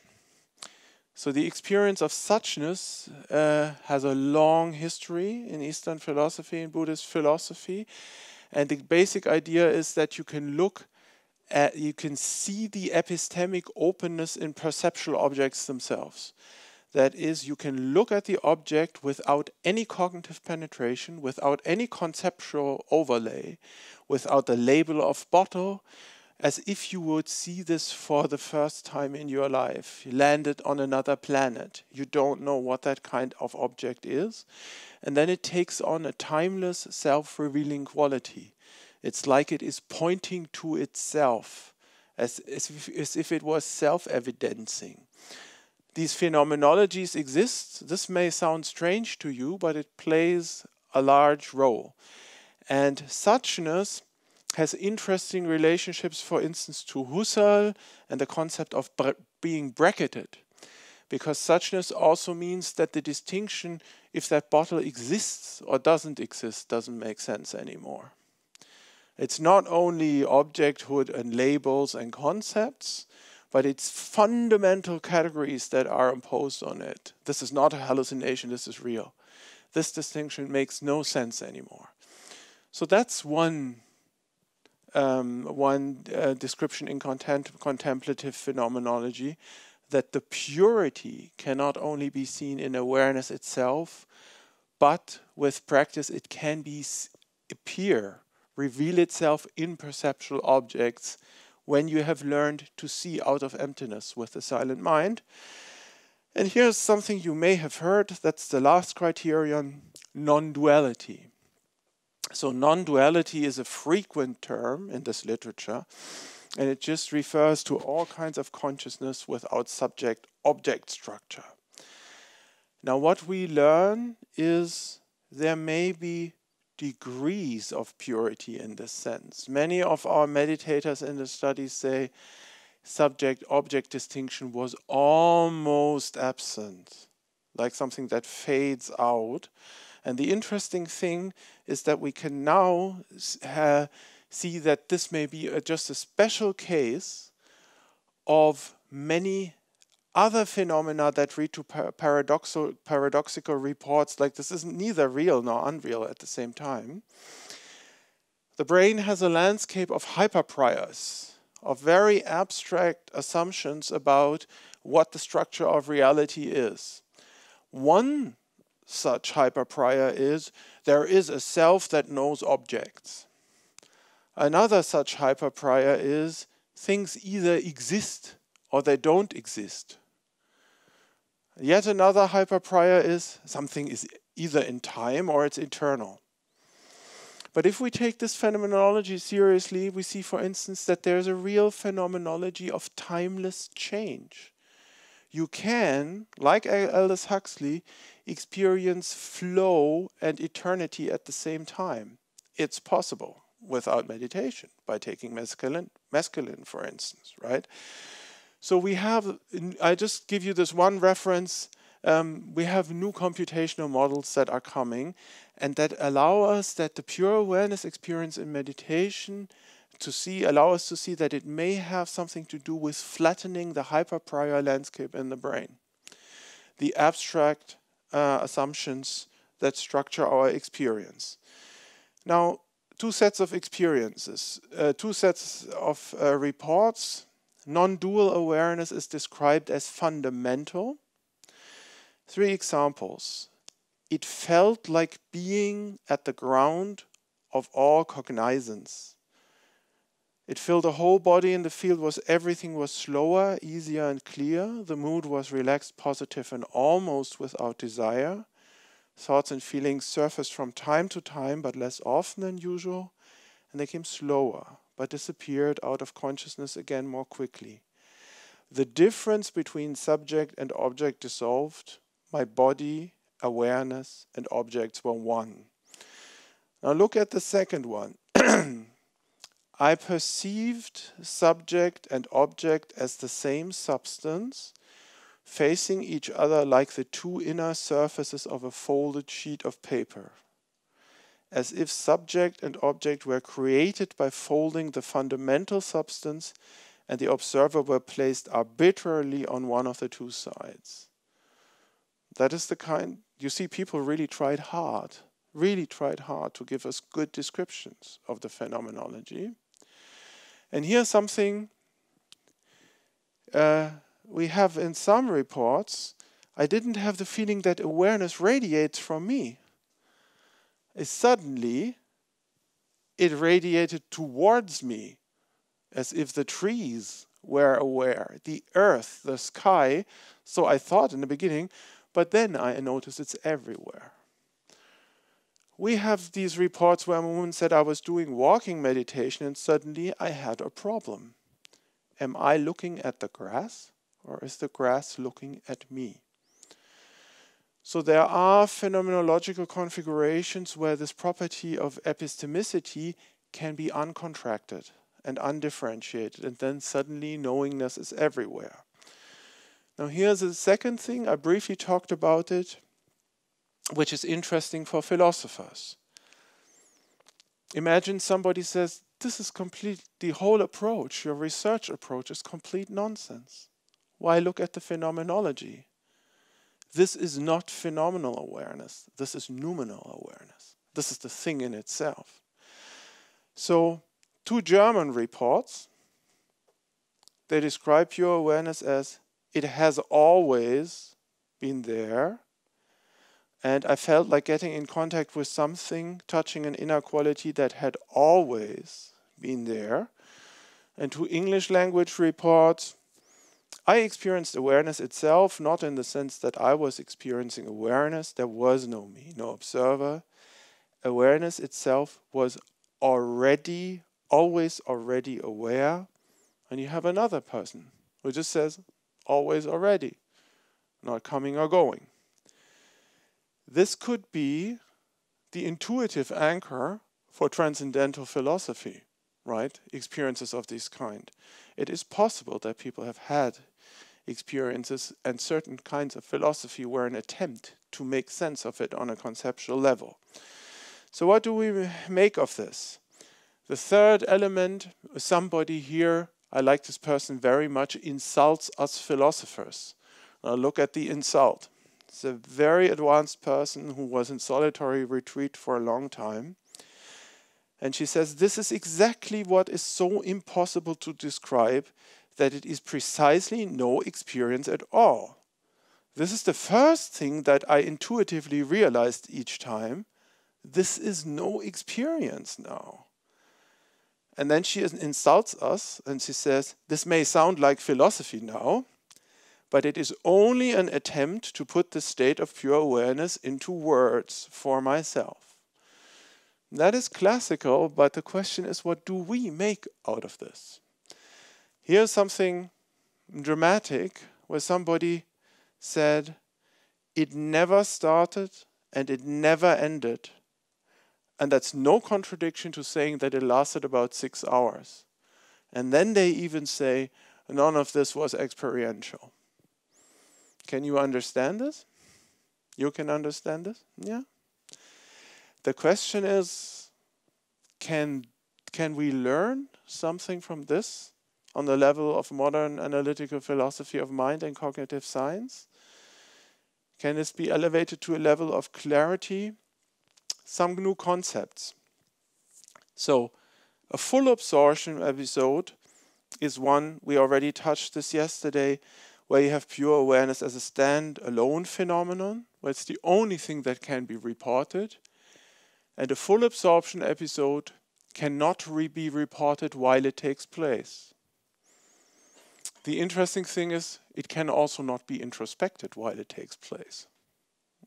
So the experience of suchness has a long history in Eastern philosophy and Buddhist philosophy. And the basic idea is that you can see the epistemic openness in perceptual objects themselves. That is, you can look at the object without any cognitive penetration, without any conceptual overlay, without the label of bottle, as if you would see this for the first time in your life. You landed on another planet. You don't know what that kind of object is. And then it takes on a timeless, self-revealing quality. It's like it is pointing to itself, as if it was self-evidencing. These phenomenologies exist. This may sound strange to you, but it plays a large role. And suchness has interesting relationships, for instance, to Husserl and the concept of being bracketed. Because suchness also means that the distinction, if that bottle exists or doesn't exist, doesn't make sense anymore. It's not only objecthood and labels and concepts, but it's fundamental categories that are imposed on it. This is not a hallucination, this is real. This distinction makes no sense anymore. So that's one description in contemplative phenomenology, that the purity cannot only be seen in awareness itself, but with practice it can reveal itself in perceptual objects when you have learned to see out of emptiness with the silent mind. And here's something you may have heard, that's the last criterion, non-duality. So non-duality is a frequent term in this literature, and it just refers to all kinds of consciousness without subject-object structure. Now what we learn is there may be degrees of purity in this sense. Many of our meditators in the studies say subject-object distinction was almost absent, like something that fades out. And the interesting thing is that we can now see that this may be just a special case of many other phenomena that lead to paradoxical reports, like this is neither real nor unreal at the same time. The brain has a landscape of hyperpriors, of very abstract assumptions about what the structure of reality is. One such hyperprior is there is a self that knows objects. Another such hyperprior is things either exist or they don't exist. Yet another hyperprior is something is either in time or it's eternal. But if we take this phenomenology seriously, we see, for instance, that there's a real phenomenology of timeless change. You can, like Aldous Huxley, experience flow and eternity at the same time. It's possible without meditation, by taking mescaline, for instance, right? So we have, I just give you this one reference, we have new computational models that are coming and that allow us that the pure awareness experience in meditation allow us to see that it may have something to do with flattening the hyperprior landscape in the brain. The abstract assumptions that structure our experience. Now, two sets of experiences, two sets of reports. Non-dual awareness is described as fundamental. 3 examples. It felt like being at the ground of all cognizance. It filled the whole body, and the field was everything was slower, easier and clear. The mood was relaxed, positive and almost without desire. Thoughts and feelings surfaced from time to time, but less often than usual, and they came slower, but disappeared out of consciousness again more quickly. The difference between subject and object dissolved. My body, awareness, and objects were one. Now look at the second one. I perceived subject and object as the same substance, facing each other like the two inner surfaces of a folded sheet of paper, as if subject and object were created by folding the fundamental substance and the observer were placed arbitrarily on one of the two sides. That is the kind, you see, people really tried hard to give us good descriptions of the phenomenology. And here's something we have in some reports. I didn't have the feeling that awareness radiates from me. Suddenly, it radiated towards me. as if the trees were aware, the earth, the sky. So I thought in the beginning, but then I noticed it's everywhere. We have these reports where a woman said, I was doing walking meditation and suddenly I had a problem. Am I looking at the grass, or is the grass looking at me? So there are phenomenological configurations where this property of epistemicity can be uncontracted and undifferentiated, and then suddenly knowingness is everywhere. Now here's the second thing, I briefly talked about it, which is interesting for philosophers. Imagine somebody says, this is complete, the whole approach, your research approach is complete nonsense. Why look at the phenomenology? This is not phenomenal awareness. This is noumenal awareness. This is the thing in itself. So, 2 German reports, they describe pure awareness as it has always been there, and I felt like getting in contact with something, touching an inner quality that had always been there. And 2 English language reports, I experienced awareness itself, not in the sense that I was experiencing awareness. There was no me, no observer. Awareness itself was already, always already aware. And you have another person who just says, always already, not coming or going. This could be the intuitive anchor for transcendental philosophy, right? Experiences of this kind. It is possible that people have had experiences and certain kinds of philosophy were an attempt to make sense of it on a conceptual level. So what do we make of this? The third element, somebody here, I like this person very much, insults us philosophers. Now look at the insult. It's a very advanced person who was in solitary retreat for a long time. And she says, this is exactly what is so impossible to describe, that it is precisely no experience at all. This is the first thing that I intuitively realized each time. This is no experience now. And then she insults us and she says, this may sound like philosophy now, but it is only an attempt to put the state of pure awareness into words for myself. That is classical, but the question is, what do we make out of this? Here's something dramatic where somebody said, it never started and it never ended. And that's no contradiction to saying that it lasted about 6 hours. And then they even say, none of this was experiential. Can you understand this? You can understand this? Yeah. The question is, can we learn something from this on the level of modern analytical philosophy of mind and cognitive science? Can this be elevated to a level of clarity? Some new concepts. So, a full absorption episode is one, we already touched this yesterday, where you have pure awareness as a stand-alone phenomenon, where it's the only thing that can be reported. And a full absorption episode cannot be reported while it takes place. The interesting thing is, it can also not be introspected while it takes place.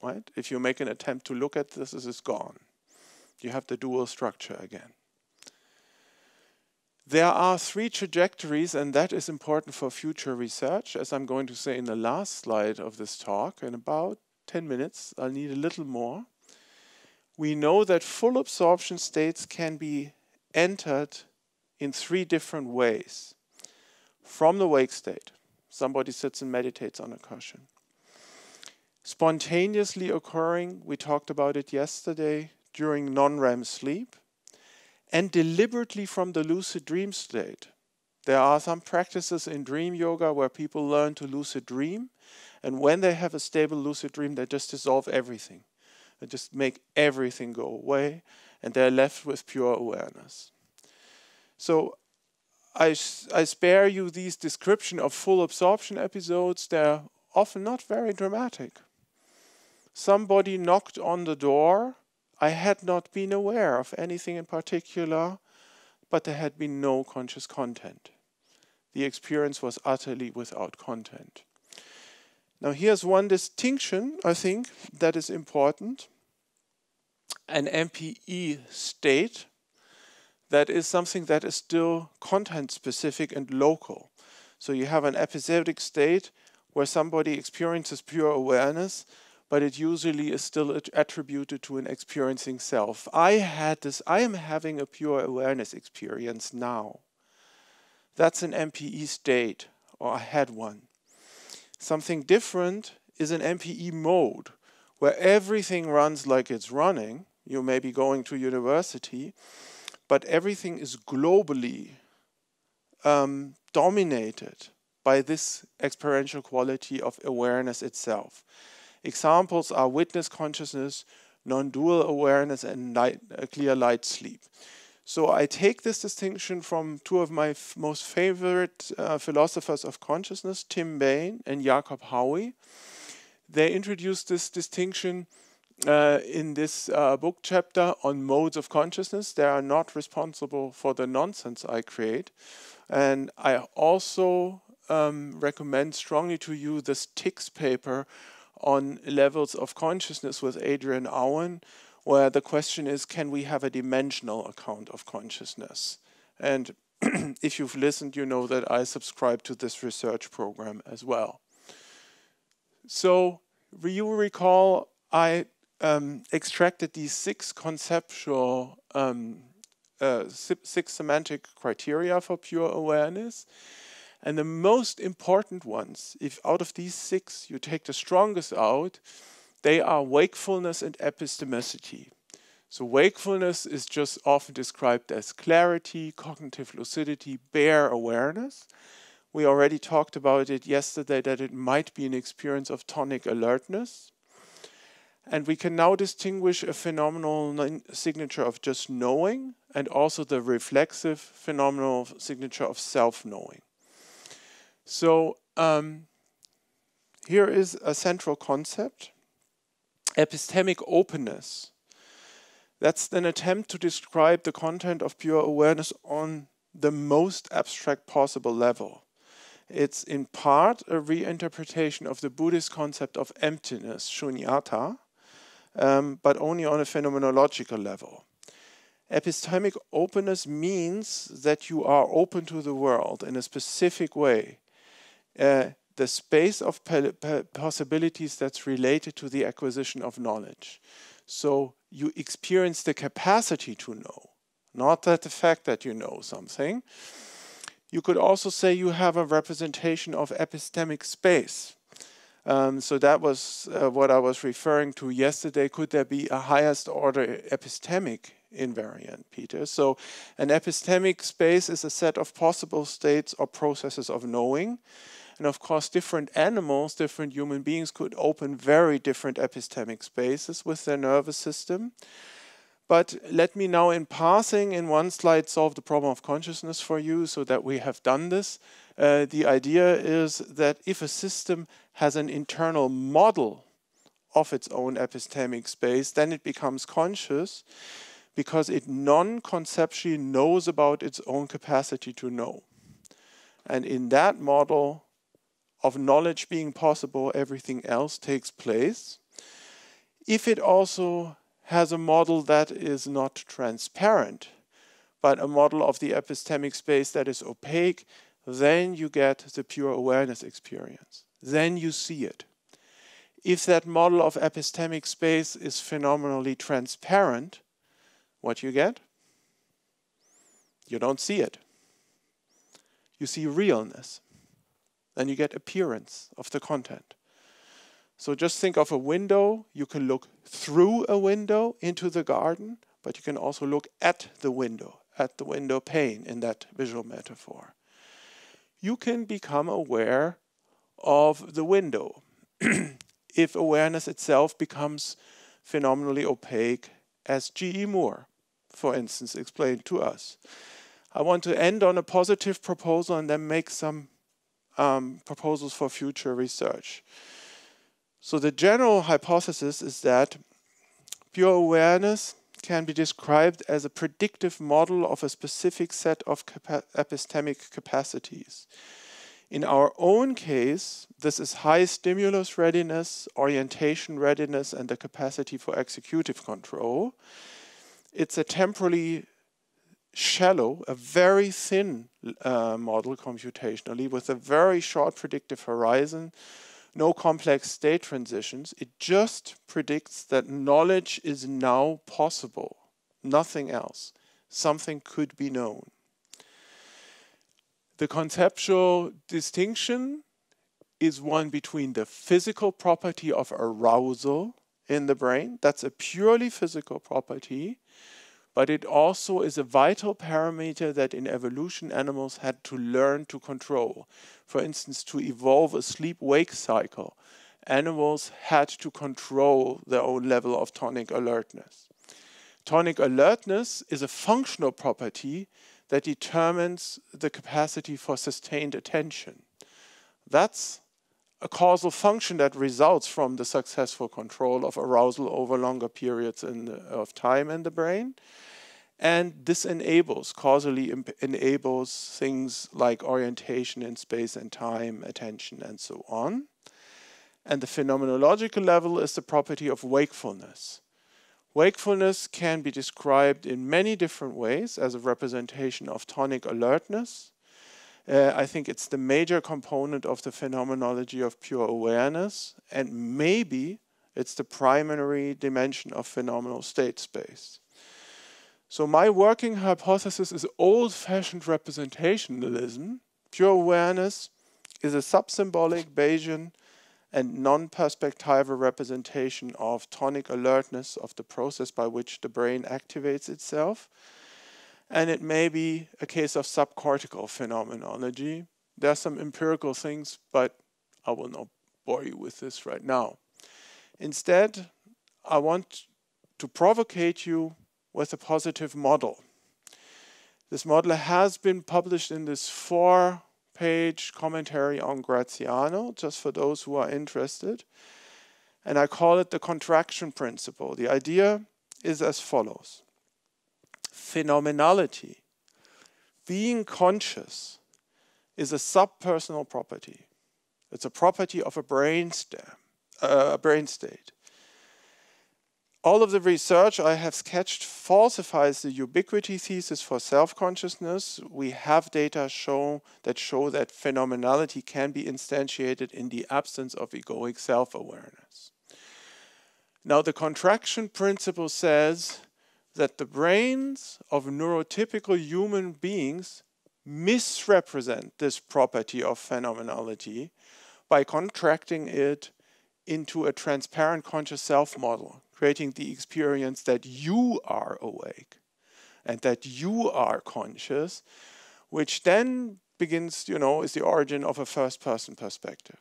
Right? If you make an attempt to look at this, it is gone. You have the dual structure again. There are 3 trajectories, and that is important for future research, as I'm going to say in the last slide of this talk. In about 10 minutes, I'll need a little more. We know that full absorption states can be entered in 3 different ways. From the wake state, somebody sits and meditates on a cushion. Spontaneously occurring, we talked about it yesterday, during non-REM sleep, and deliberately from the lucid dream state. There are some practices in dream yoga where people learn to lucid dream, and when they have a stable lucid dream, they just dissolve everything. They just make everything go away, and they're left with pure awareness. So I spare you these description of full absorption episodes. They're often not very dramatic. Somebody knocked on the door. I had not been aware of anything in particular, but there had been no conscious content. The experience was utterly without content. Now here's one distinction, I think, that is important. An MPE state, that is something that is still content-specific and local. So you have an episodic state where somebody experiences pure awareness, but it usually is still attributed to an experiencing self. I am having a pure awareness experience now. That's an MPE state, or I had one. Something different is an MPE mode, where everything runs like it's running. You may be going to university, but everything is globally dominated by this experiential quality of awareness itself. Examples are witness consciousness, non-dual awareness, and clear light sleep. So I take this distinction from two of my most favorite philosophers of consciousness, Tim Bain and Jacob Howie. They introduced this distinction in this book chapter on modes of consciousness. They are not responsible for the nonsense I create. And I also recommend strongly to you this TICS paper on levels of consciousness with Adrian Owen, where the question is, can we have a dimensional account of consciousness? And if you've listened, you know that I subscribe to this research program as well. So you recall I extracted these six conceptual, six semantic criteria for pure awareness. And the most important ones, if out of these six you take the strongest out, they are wakefulness and epistemicity. So wakefulness is just often described as clarity, cognitive lucidity, bare awareness. We already talked about it yesterday that it might be an experience of tonic alertness. And we can now distinguish a phenomenal signature of just knowing and also the reflexive phenomenal signature of self-knowing. So here is a central concept. Epistemic openness. That's an attempt to describe the content of pure awareness on the most abstract possible level. It's in part a reinterpretation of the Buddhist concept of emptiness, shunyata, but only on a phenomenological level. Epistemic openness means that you are open to the world in a specific way. The space of possibilities that's related to the acquisition of knowledge. So you experience the capacity to know, not that the fact that you know something. You could also say you have a representation of epistemic space. So that was what I was referring to yesterday. Could there be a highest order epistemic invariant, Peter? So an epistemic space is a set of possible states or processes of knowing. And of course, different animals, different human beings could open very different epistemic spaces with their nervous system. But let me now, in passing, in one slide, solve the problem of consciousness for you so that we have done this. The idea is that if a system has an internal model of its own epistemic space, then it becomes conscious because it non-conceptually knows about its own capacity to know. And in that model of knowledge being possible, everything else takes place. If it also has a model that is not transparent, but a model of the epistemic space that is opaque, then you get the pure awareness experience. Then you see it. If that model of epistemic space is phenomenally transparent, what you get? You don't see it. You see realness. Then you get appearance of the content. So just think of a window. You can look through a window into the garden, but you can also look at the window pane in that visual metaphor. You can become aware of the window if awareness itself becomes phenomenally opaque, as G.E. Moore, for instance, explained to us. I want to end on a positive proposal and then make some proposals for future research. So the general hypothesis is that pure awareness can be described as a predictive model of a specific set of epistemic capacities. In our own case, this is high stimulus readiness, orientation readiness, and the capacity for executive control. It's a temporally shallow, a very thin model computationally with a very short predictive horizon, no complex state transitions. It just predicts that knowledge is now possible, nothing else. Something could be known. The conceptual distinction is one between the physical property of arousal in the brain, that's a purely physical property, but it also is a vital parameter that in evolution animals had to learn to control. For instance, to evolve a sleep-wake cycle, animals had to control their own level of tonic alertness. Tonic alertness is a functional property that determines the capacity for sustained attention. That's a causal function that results from the successful control of arousal over longer periods of time in the brain. And this causally enables things like orientation in space and time, attention, and so on. And the phenomenological level is the property of wakefulness. Wakefulness can be described in many different ways as a representation of tonic alertness. I think it's the major component of the phenomenology of pure awareness, and maybe it's the primary dimension of phenomenal state space. So my working hypothesis is old-fashioned representationalism. Pure awareness is a subsymbolic Bayesian and non-perspectival representation of tonic alertness of the process by which the brain activates itself. And it may be a case of subcortical phenomenology. There are some empirical things, but I will not bore you with this right now. Instead, I want to provocate you with a positive model. This model has been published in this 4-page commentary on Graziano, just for those who are interested. And I call it the contraction principle. The idea is as follows. Phenomenality, being conscious, is a subpersonal property. It's a property of a brain state. All of the research I have sketched falsifies the ubiquity thesis for self-consciousness. We have data that show that phenomenality can be instantiated in the absence of egoic self-awareness. Now, the contraction principle says that the brains of neurotypical human beings misrepresent this property of phenomenality by contracting it into a transparent conscious self model, creating the experience that you are awake and that you are conscious, which then begins, is the origin of a first-person perspective.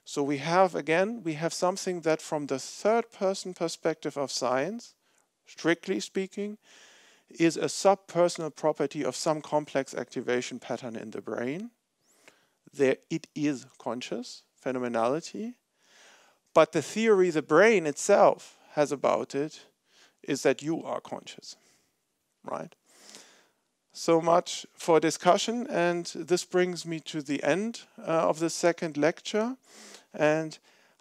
So we have something that from the third-person perspective of science, strictly speaking, is a subpersonal property of some complex activation pattern in the brain. It is conscious, phenomenality, but the theory the brain itself has about it is that you are conscious, right? So much for discussion, and this brings me to the end of the second lecture, and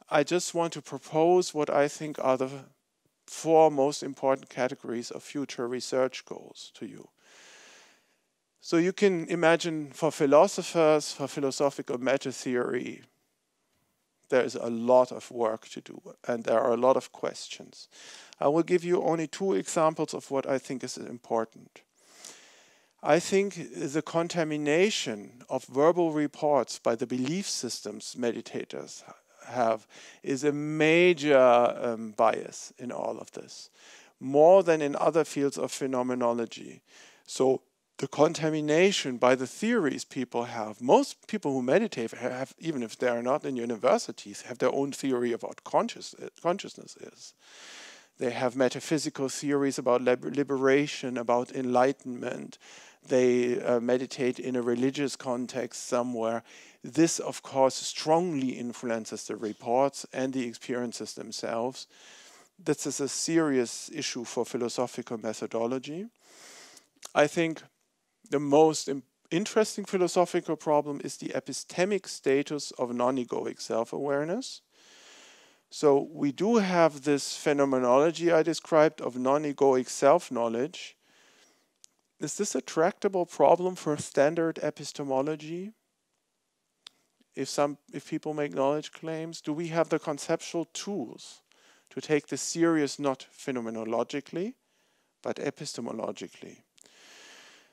I just want to propose what I think are the 4 most important categories of future research goals to you. So you can imagine for philosophers, for philosophical meta theory, there is a lot of work to do and there are a lot of questions. I will give you only 2 examples of what I think is important. I think the contamination of verbal reports by the belief systems meditators have is a major bias in all of this, more than in other fields of phenomenology. So the contamination by the theories people have, most people who meditate have, even if they are not in universities, have their own theory of what consciousness is. They have metaphysical theories about liberation, about enlightenment. They meditate in a religious context somewhere. This, of course, strongly influences the reports and the experiences themselves. this is a serious issue for philosophical methodology. I think the most interesting philosophical problem is the epistemic status of nonegoic self-awareness. So we do have this phenomenology I described of nonegoic self-knowledge. Is this a tractable problem for standard epistemology? If people make knowledge claims, do we have the conceptual tools to take this serious not phenomenologically, but epistemologically?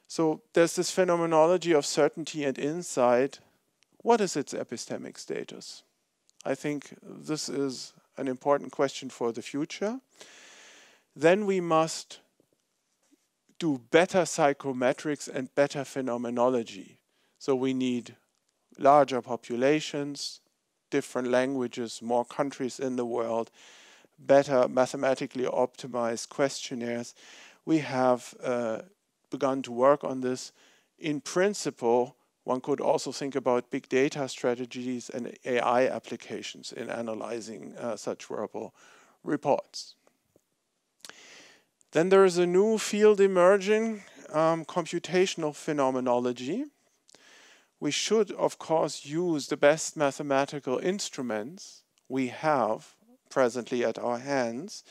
So there's this phenomenology of certainty and insight. What is its epistemic status? I think this is an important question for the future. Then we must do better psychometrics and better phenomenology. So we need larger populations, different languages, more countries in the world, better mathematically optimized questionnaires. We have begun to work on this. In principle, one could also think about big data strategies and AI applications in analyzing such verbal reports. Then there is a new field emerging, computational phenomenology. We should, of course, use the best mathematical instruments we have presently at our hands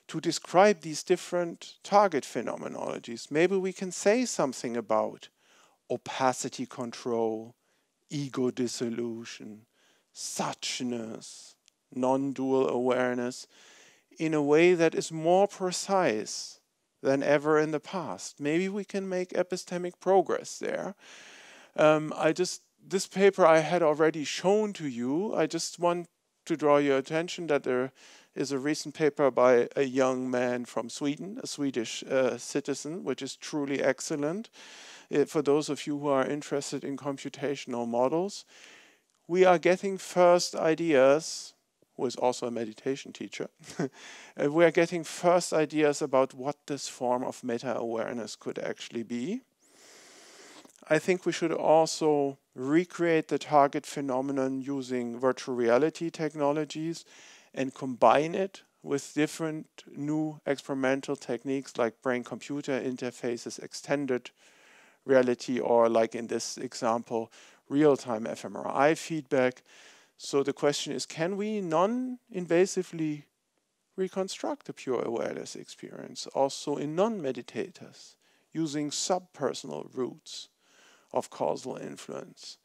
to describe these different target phenomenologies. Maybe we can say something about opacity control, ego dissolution, suchness, non-dual awareness, in a way that is more precise than ever in the past. Maybe we can make epistemic progress there. This paper I had already shown to you. I just want to draw your attention that there is a recent paper by a young man from Sweden, a Swedish citizen, which is truly excellent. For those of you who are interested in computational models, we are getting first ideas, who is also a meditation teacher, we are getting first ideas about what this form of meta-awareness could actually be. I think we should also recreate the target phenomenon using virtual reality technologies and combine it with different new experimental techniques like brain-computer interfaces, extended reality, or like in this example, real-time fMRI feedback. So the question is, can we non-invasively reconstruct the pure awareness experience also in non-meditators using subpersonal routes of causal influence?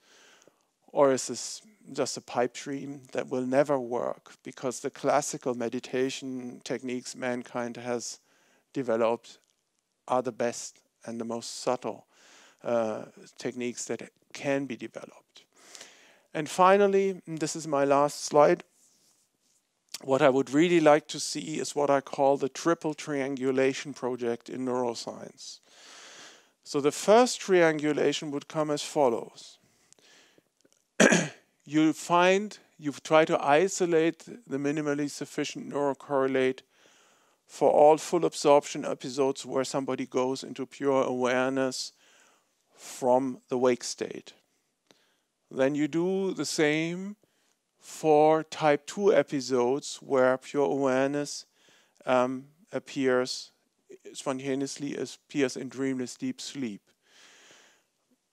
Or is this just a pipe dream that will never work because the classical meditation techniques mankind has developed are the best and the most subtle techniques that can be developed? And finally, and this is my last slide, what I would really like to see is what I call the triple triangulation project in neuroscience. So the first triangulation would come as follows. You try to isolate the minimally sufficient neurocorrelate for all full absorption episodes where somebody goes into pure awareness from the wake state. Then you do the same for type 2 episodes where pure awareness spontaneously appears in dreamless deep sleep.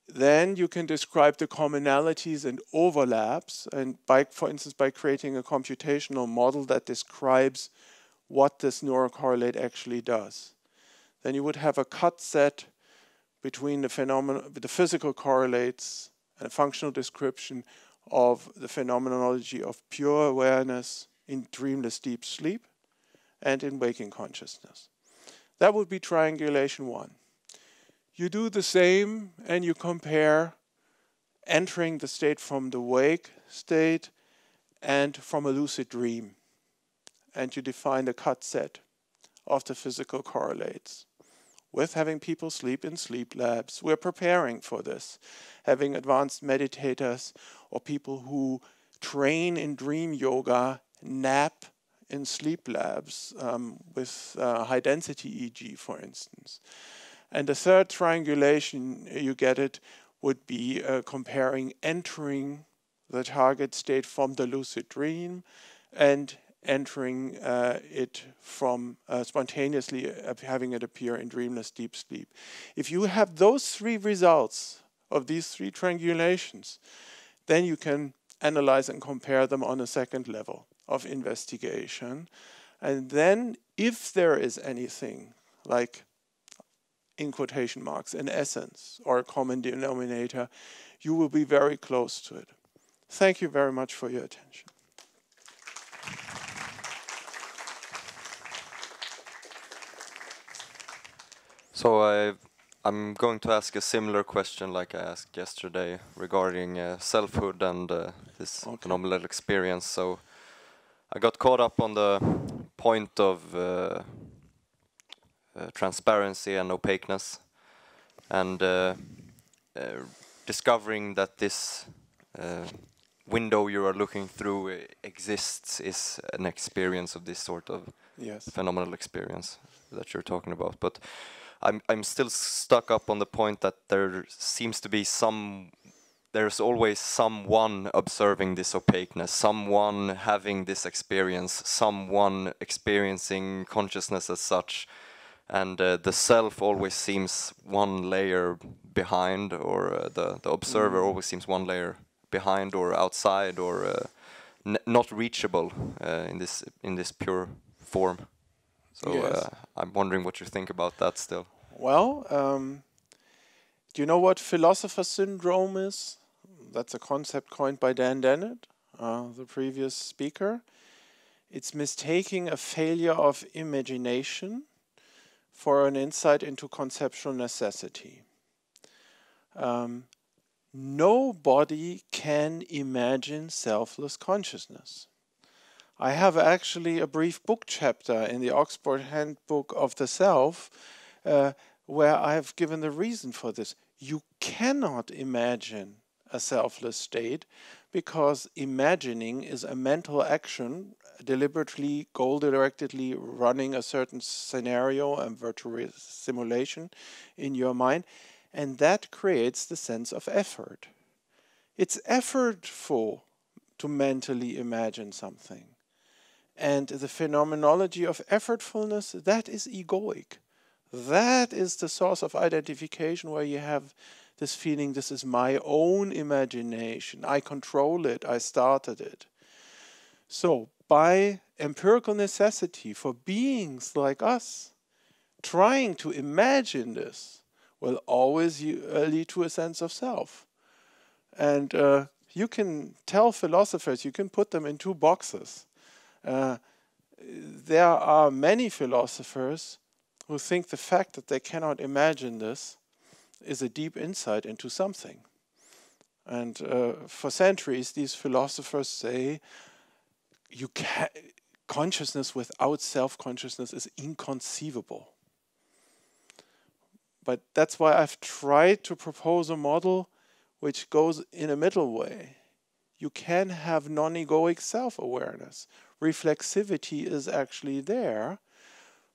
Then you can describe the commonalities and overlaps, and for instance, by creating a computational model that describes what this neurocorrelate actually does. Then you would have a cut set between the physical correlates and a functional description of the phenomenology of pure awareness in dreamless deep sleep and in waking consciousness. That would be triangulation 1. You do the same and you compare entering the state from the wake state and from a lucid dream. And you define the cut set of the physical correlates. With having people sleep in sleep labs, we're preparing for this. Having advanced meditators or people who train in dream yoga nap in sleep labs with high density EEG, for instance. And the third triangulation, you get it, would be comparing entering the target state from the lucid dream and entering it from spontaneously having it appear in dreamless deep sleep. If you have those three results of these three triangulations, then you can analyze and compare them on a second level of investigation. And then if there is anything like, in quotation marks, an essence or a common denominator, you will be very close to it. Thank you very much for your attention. So I'm going to ask a similar question like I asked yesterday regarding selfhood and this phenomenal experience. So I got caught up on the point of transparency and opaqueness, and discovering that this window you are looking through exists is an experience of this sort of phenomenal experience that you're talking about. But I'm still stuck up on the point that there seems to be there's always someone observing this opaqueness, someone having this experience, someone experiencing consciousness as such, and the self always seems one layer behind, or the observer always seems one layer behind or outside, or not reachable in this pure form. So I'm wondering what you think about that still. Well, do you know what philosopher syndrome is? That's a concept coined by Dan Dennett, the previous speaker. It's mistaking a failure of imagination for an insight into conceptual necessity. Nobody can imagine selfless consciousness. I have actually a brief book chapter in the Oxford Handbook of the Self where I have given the reason for this. You cannot imagine a selfless state because imagining is a mental action, deliberately, goal-directedly running a certain scenario and virtual simulation in your mind, and that creates the sense of effort. It's effortful to mentally imagine something. And the phenomenology of effortfulness, that is egoic. That is the source of identification where you have this feeling, this is my own imagination. I control it, I started it. So by empirical necessity for beings like us, trying to imagine this will always lead to a sense of self. And you can tell philosophers, you can put them in two boxes. There are many philosophers who think the fact that they cannot imagine this is a deep insight into something. And for centuries, these philosophers say consciousness without self-consciousness is inconceivable. But that's why I've tried to propose a model which goes in a middle way. You can have nonegoic self-awareness. Reflexivity is actually there,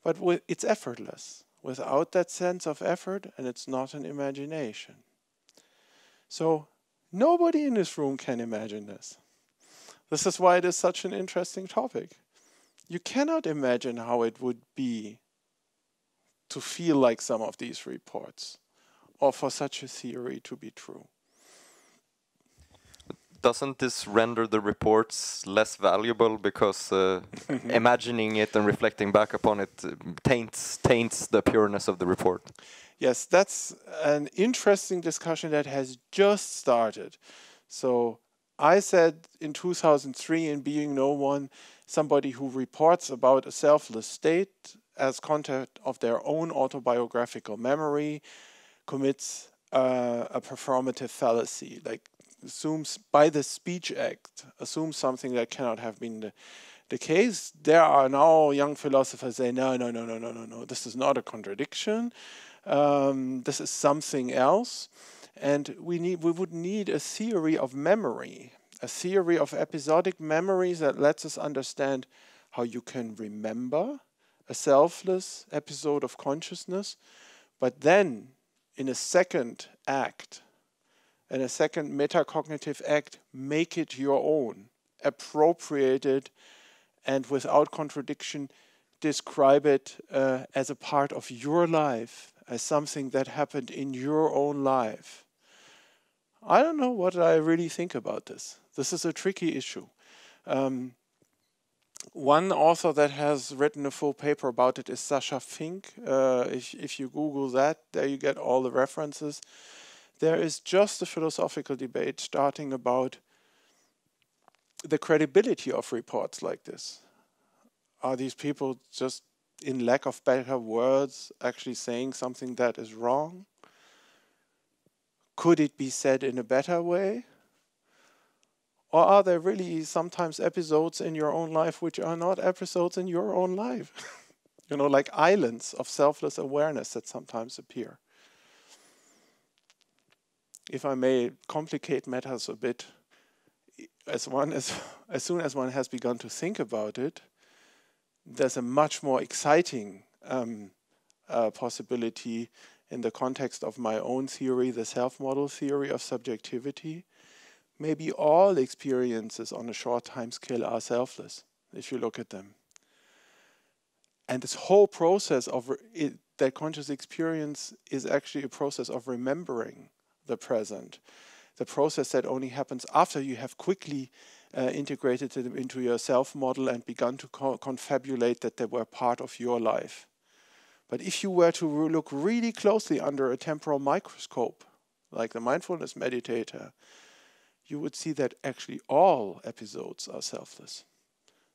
but it's effortless. Without that sense of effort, and it's not an imagination. So nobody in this room can imagine this. This is why it is such an interesting topic. You cannot imagine how it would be to feel like some of these reports, or for such a theory to be true. Doesn't this render the reports less valuable because imagining it and reflecting back upon it taints the pureness of the report? Yes, that's an interesting discussion that has just started. So I said in 2003 in Being No One, somebody who reports about a selfless state as content of their own autobiographical memory commits a performative fallacy, like assumes by the Speech Act, assumes something that cannot have been the case. There are now young philosophers saying, no, this is not a contradiction. This is something else. And we would need a theory of memory, a theory of episodic memories that lets us understand how you can remember a selfless episode of consciousness, but then in a second act, in a second metacognitive act, make it your own, appropriate it, and without contradiction describe it as a part of your life, as something that happened in your own life. I don't know what I really think about this. This is a tricky issue. One author that has written a full paper about it is Sascha Fink. If you Google that, there you get all the references. There is just a philosophical debate starting about the credibility of reports like this. Are these people just, in lack of better words, actually saying something that is wrong? Could it be said in a better way? Or are there really sometimes episodes in your own life which are not episodes in your own life? You know, like islands of selfless awareness that sometimes appear. If I may complicate matters a bit, as soon as one has begun to think about it, there's a much more exciting possibility in the context of my own theory, the self-model theory of subjectivity. Maybe all experiences on a short time scale are selfless, if you look at them. And this whole process of that conscious experience is actually a process of remembering the present. The process that only happens after you have quickly integrated it into your self-model and begun to confabulate that they were part of your life. But if you were to look really closely under a temporal microscope, like the mindfulness meditator, you would see that actually all episodes are selfless.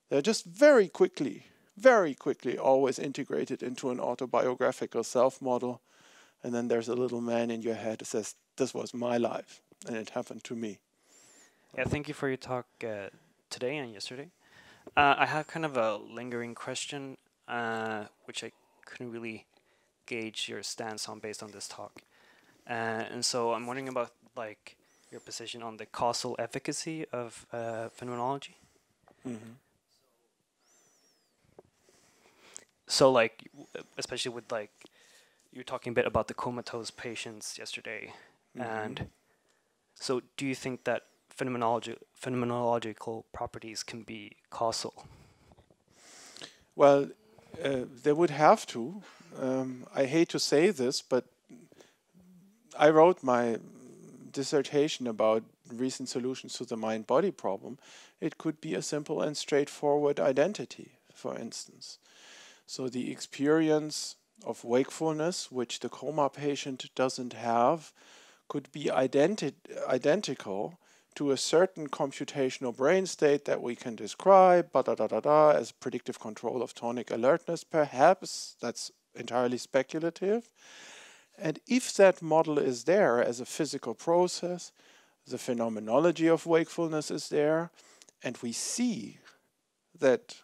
They're just very quickly always integrated into an autobiographical self-model. And then there's a little man in your head that says, this was my life, and it happened to me. Yeah, thank you for your talk today and yesterday. I have kind of a lingering question, which I couldn't really gauge your stance on based on this talk. And so I'm wondering about like your position on the causal efficacy of phenomenology. Mm-hmm. So like, especially with like, you were talking a bit about the comatose patients yesterday. Mm-hmm. And so do you think that phenomenological properties can be causal? Well, they would have to. I hate to say this, but I wrote my dissertation about recent solutions to the mind-body problem. It could be a simple and straightforward identity, for instance. So the experience of wakefulness, which the coma patient doesn't have, could be identical to a certain computational brain state that we can describe as predictive control of tonic alertness, perhaps. That's entirely speculative. And if that model is there as a physical process, the phenomenology of wakefulness is there, and we see that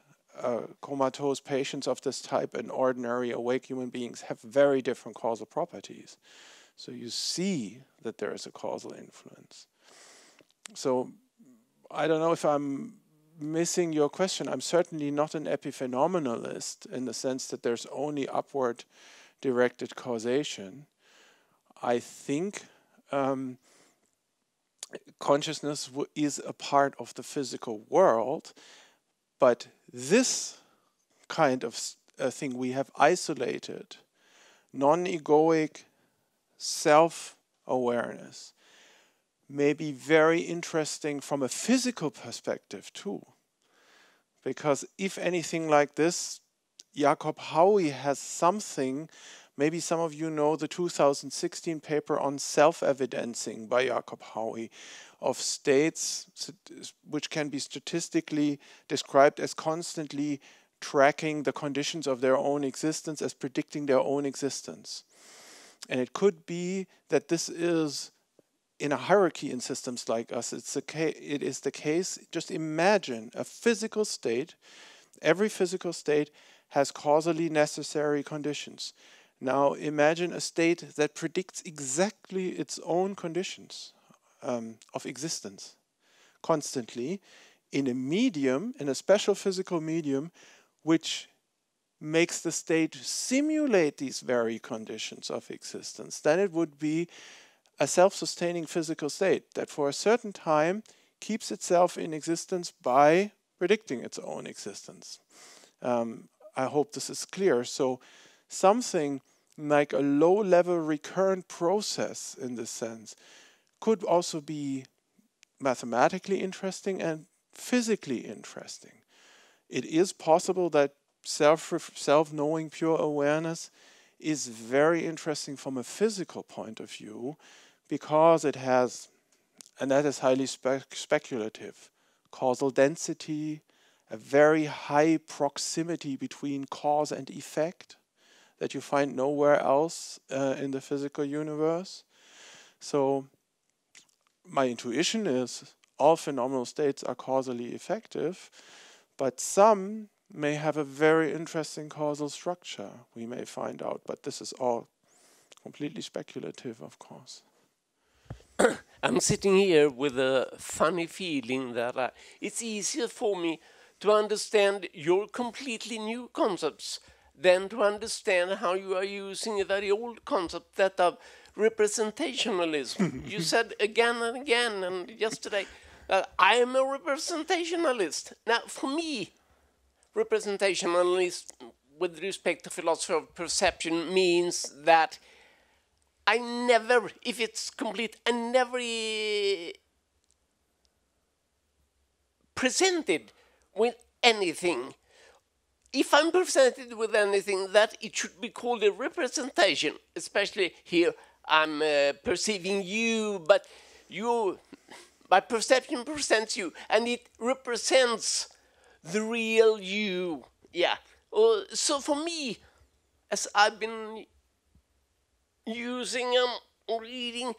comatose patients of this type and ordinary awake human beings have very different causal properties. So you see that there is a causal influence. So I don't know if I'm missing your question. I'm certainly not an epiphenomenalist in the sense that there's only upward directed causation. I think consciousness is a part of the physical world, but this kind of thing we have isolated, non-egoic self-awareness, may be very interesting from a physical perspective too. Because if anything like this, Jakob Howie has something. Maybe some of you know the 2016 paper on self-evidencing by Jakob Howie of states which can be statistically described as constantly tracking the conditions of their own existence, as predicting their own existence. And it could be that this is in a hierarchy in systems like us. It is the case. Just imagine a physical state. Every physical state has causally necessary conditions. Now imagine a state that predicts exactly its own conditions of existence constantly in a medium, in a special physical medium, which makes the state simulate these very conditions of existence. Then it would be a self-sustaining physical state that for a certain time keeps itself in existence by predicting its own existence. I hope this is clear. So something like a low-level recurrent process in this sense could also be mathematically interesting and physically interesting. It is possible that self-knowing pure awareness is very interesting from a physical point of view because it has, and that is highly speculative, causal density, a very high proximity between cause and effect that you find nowhere else in the physical universe. So my intuition is all phenomenal states are causally effective, but some may have a very interesting causal structure, we may find out, but this is all completely speculative, of course. I'm sitting here with a funny feeling that it's easier for me to understand your completely new concepts than to understand how you are using a very old concept, that of representationalism. You said again and again, and yesterday, that I am a representationalist. Now, for me, representationalist with respect to philosophy of perception means that I never, if it's complete, I never presented with anything. If I'm presented with anything, that it should be called a representation. Especially here, I'm perceiving you, but you, my perception presents you, and it represents the real you. Yeah. So for me, as I've been using reading,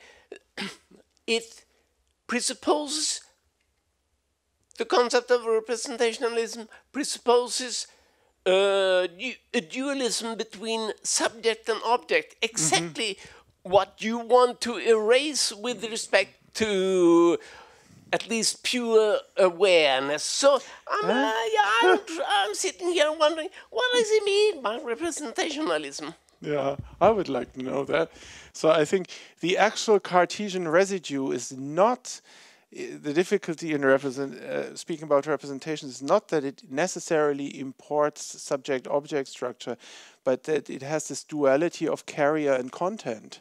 it presupposes the concept of representationalism, presupposes a dualism between subject and object, exactly what you want to erase with respect to at least pure awareness. So I'm sitting here wondering, what does it mean by representationalism? Yeah, I would like to know that. So I think the actual Cartesian residue is not, the difficulty in speaking about representation is not that it necessarily imports subject-object structure, but that it has this duality of carrier and content.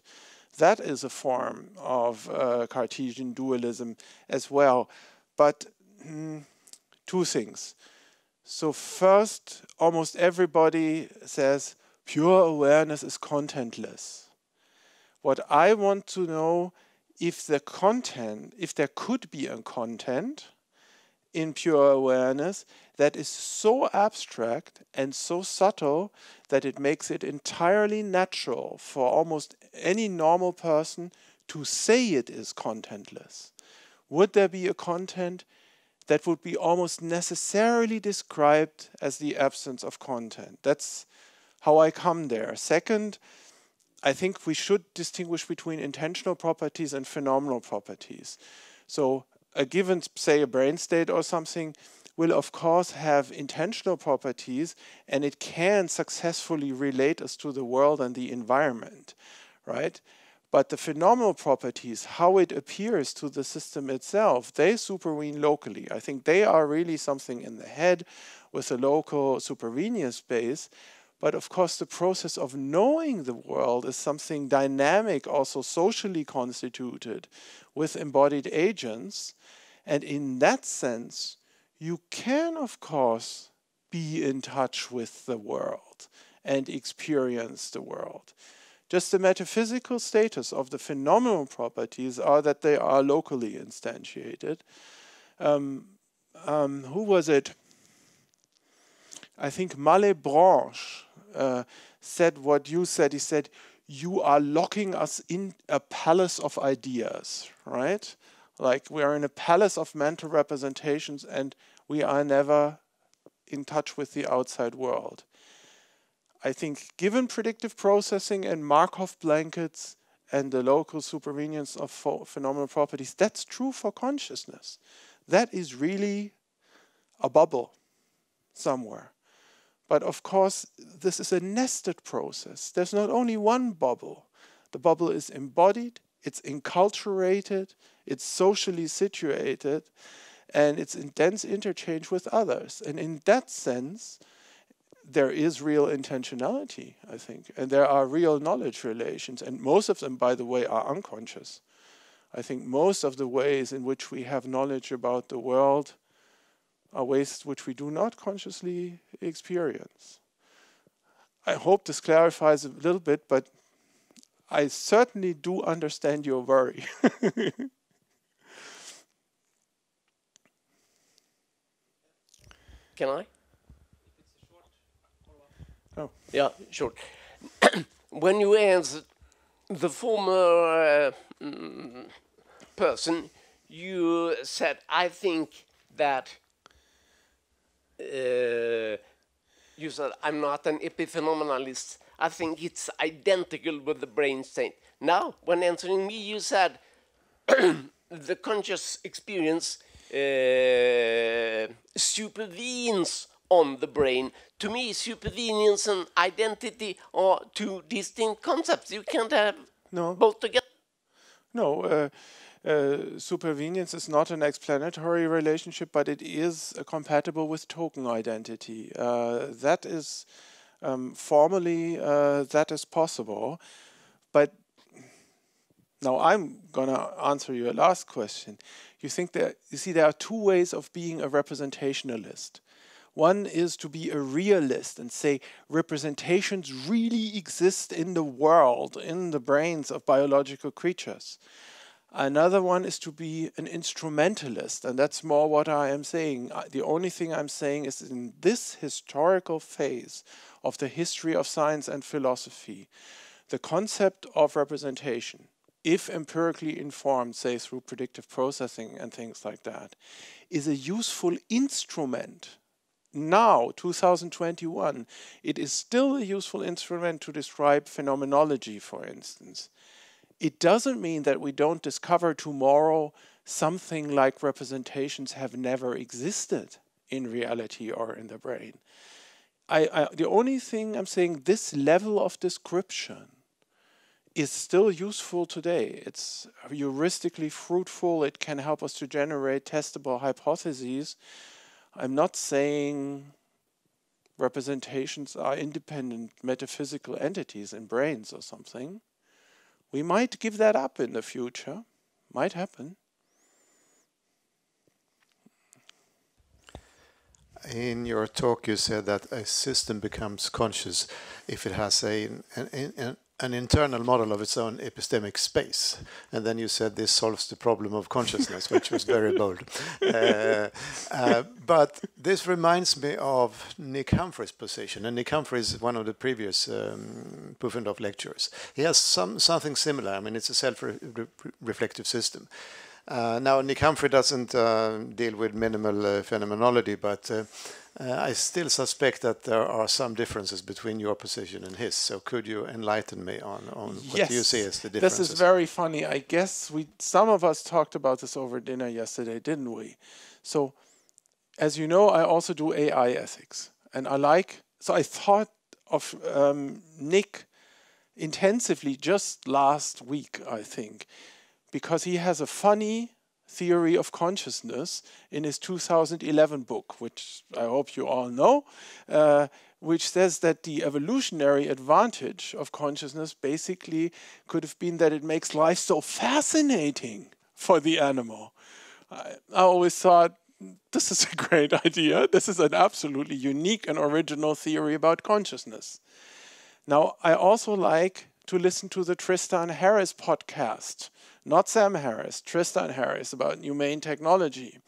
That is a form of Cartesian dualism as well. But two things. So first, almost everybody says pure awareness is contentless. What I want to know, if there could be a content in pure awareness that is so abstract and so subtle that it makes it entirely natural for almost any normal person to say it is contentless. Would there be a content that would be almost necessarily described as the absence of content? That's how I come there. Second, I think we should distinguish between intentional properties and phenomenal properties. So a given, say, a brain state or something will of course have intentional properties, and it can successfully relate us to the world and the environment, right? But the phenomenal properties, how it appears to the system itself, they supervene locally. I think they are really something in the head with a local supervenous space. But of course, the process of knowing the world is something dynamic, also socially constituted with embodied agents. And in that sense, you can, of course, be in touch with the world and experience the world. Just the metaphysical status of the phenomenal properties are that they are locally instantiated. Who was it? I think Malebranche said what you said. He said, you are locking us in a palace of ideas, right? Like we are in a palace of mental representations and we are never in touch with the outside world. I think given predictive processing and Markov blankets and the local supervenience of phenomenal properties, that's true for consciousness. That is really a bubble somewhere. But of course, this is a nested process. There's not only one bubble. The bubble is embodied, it's enculturated, it's socially situated, and it's in dense interchange with others. And in that sense, there is real intentionality, I think, and there are real knowledge relations, and most of them, by the way, are unconscious. I think most of the ways in which we have knowledge about the world are ways which we do not consciously experience. I hope this clarifies a little bit, but I certainly do understand your worry. Can I? Oh. Yeah, sure. When you answered the former person, you said, I think that you said, I'm not an epiphenomenalist. I think it's identical with the brain state. Now, when answering me, you said the conscious experience supervenes on the brain. To me, supervenience and identity are two distinct concepts. You can't have both together. No, supervenience is not an explanatory relationship, but it is compatible with token identity. That is formally that is possible, but now I'm gonna answer your last question. You see there are two ways of being a representationalist. One is to be a realist and say representations really exist in the world, in the brains of biological creatures. Another one is to be an instrumentalist, and that's more what I am saying. The only thing I'm saying is in this historical phase of the history of science and philosophy, the concept of representation, if empirically informed, say through predictive processing and things like that, is a useful instrument. Now, 2021, it is still a useful instrument to describe phenomenology, for instance. It doesn't mean that we don't discover tomorrow something like representations have never existed in reality or in the brain. The only thing I'm saying, this level of description is still useful today. It's heuristically fruitful. It can help us to generate testable hypotheses. I'm not saying representations are independent metaphysical entities in brains or something. We might give that up in the future. Might happen. In your talk, you said that a system becomes conscious if it has an internal model of its own epistemic space. And then you said this solves the problem of consciousness, which was very bold. But this reminds me of Nick Humphrey's position. And Nick Humphrey is one of the previous Pufendorf lecturers. He has something similar. I mean, it's a self-reflective system. Now, Nick Humphrey doesn't deal with minimal phenomenology, but I still suspect that there are some differences between your position and his. So could you enlighten me on what you see as the differences? This is very funny. I guess some of us talked about this over dinner yesterday, didn't we? So, as you know, I also do AI ethics. And so I thought of Nick intensively just last week, I think, because he has a funny theory of consciousness in his 2011 book, which I hope you all know, which says that the evolutionary advantage of consciousness basically could have been that it makes life so fascinating for the animal. I always thought, this is a great idea. This is an absolutely unique and original theory about consciousness. Now, I also like to listen to the Tristan Harris podcast, not Sam Harris, Tristan Harris, about humane technology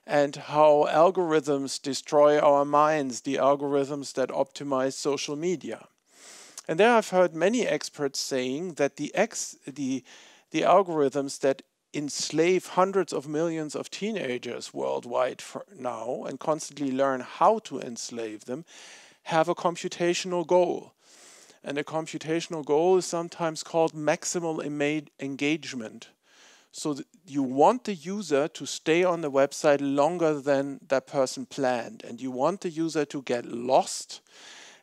and how algorithms destroy our minds, the algorithms that optimize social media. And there I've heard many experts saying that the algorithms that enslave hundreds of millions of teenagers worldwide for now and constantly learn how to enslave them have a computational goal. And a computational goal is sometimes called maximal engagement. So you want the user to stay on the website longer than that person planned. And you want the user to get lost.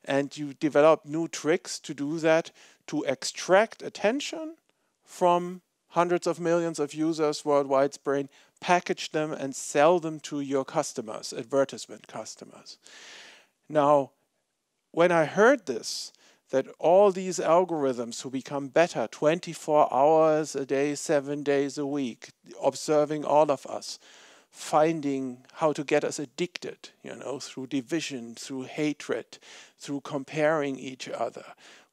And you develop new tricks to do that, to extract attention from hundreds of millions of users worldwide's brain, package them and sell them to your customers, advertisement customers. Now, when I heard this, that all these algorithms who become better 24 hours a day, 7 days a week, observing all of us, finding how to get us addicted, through division, through hatred, through comparing each other,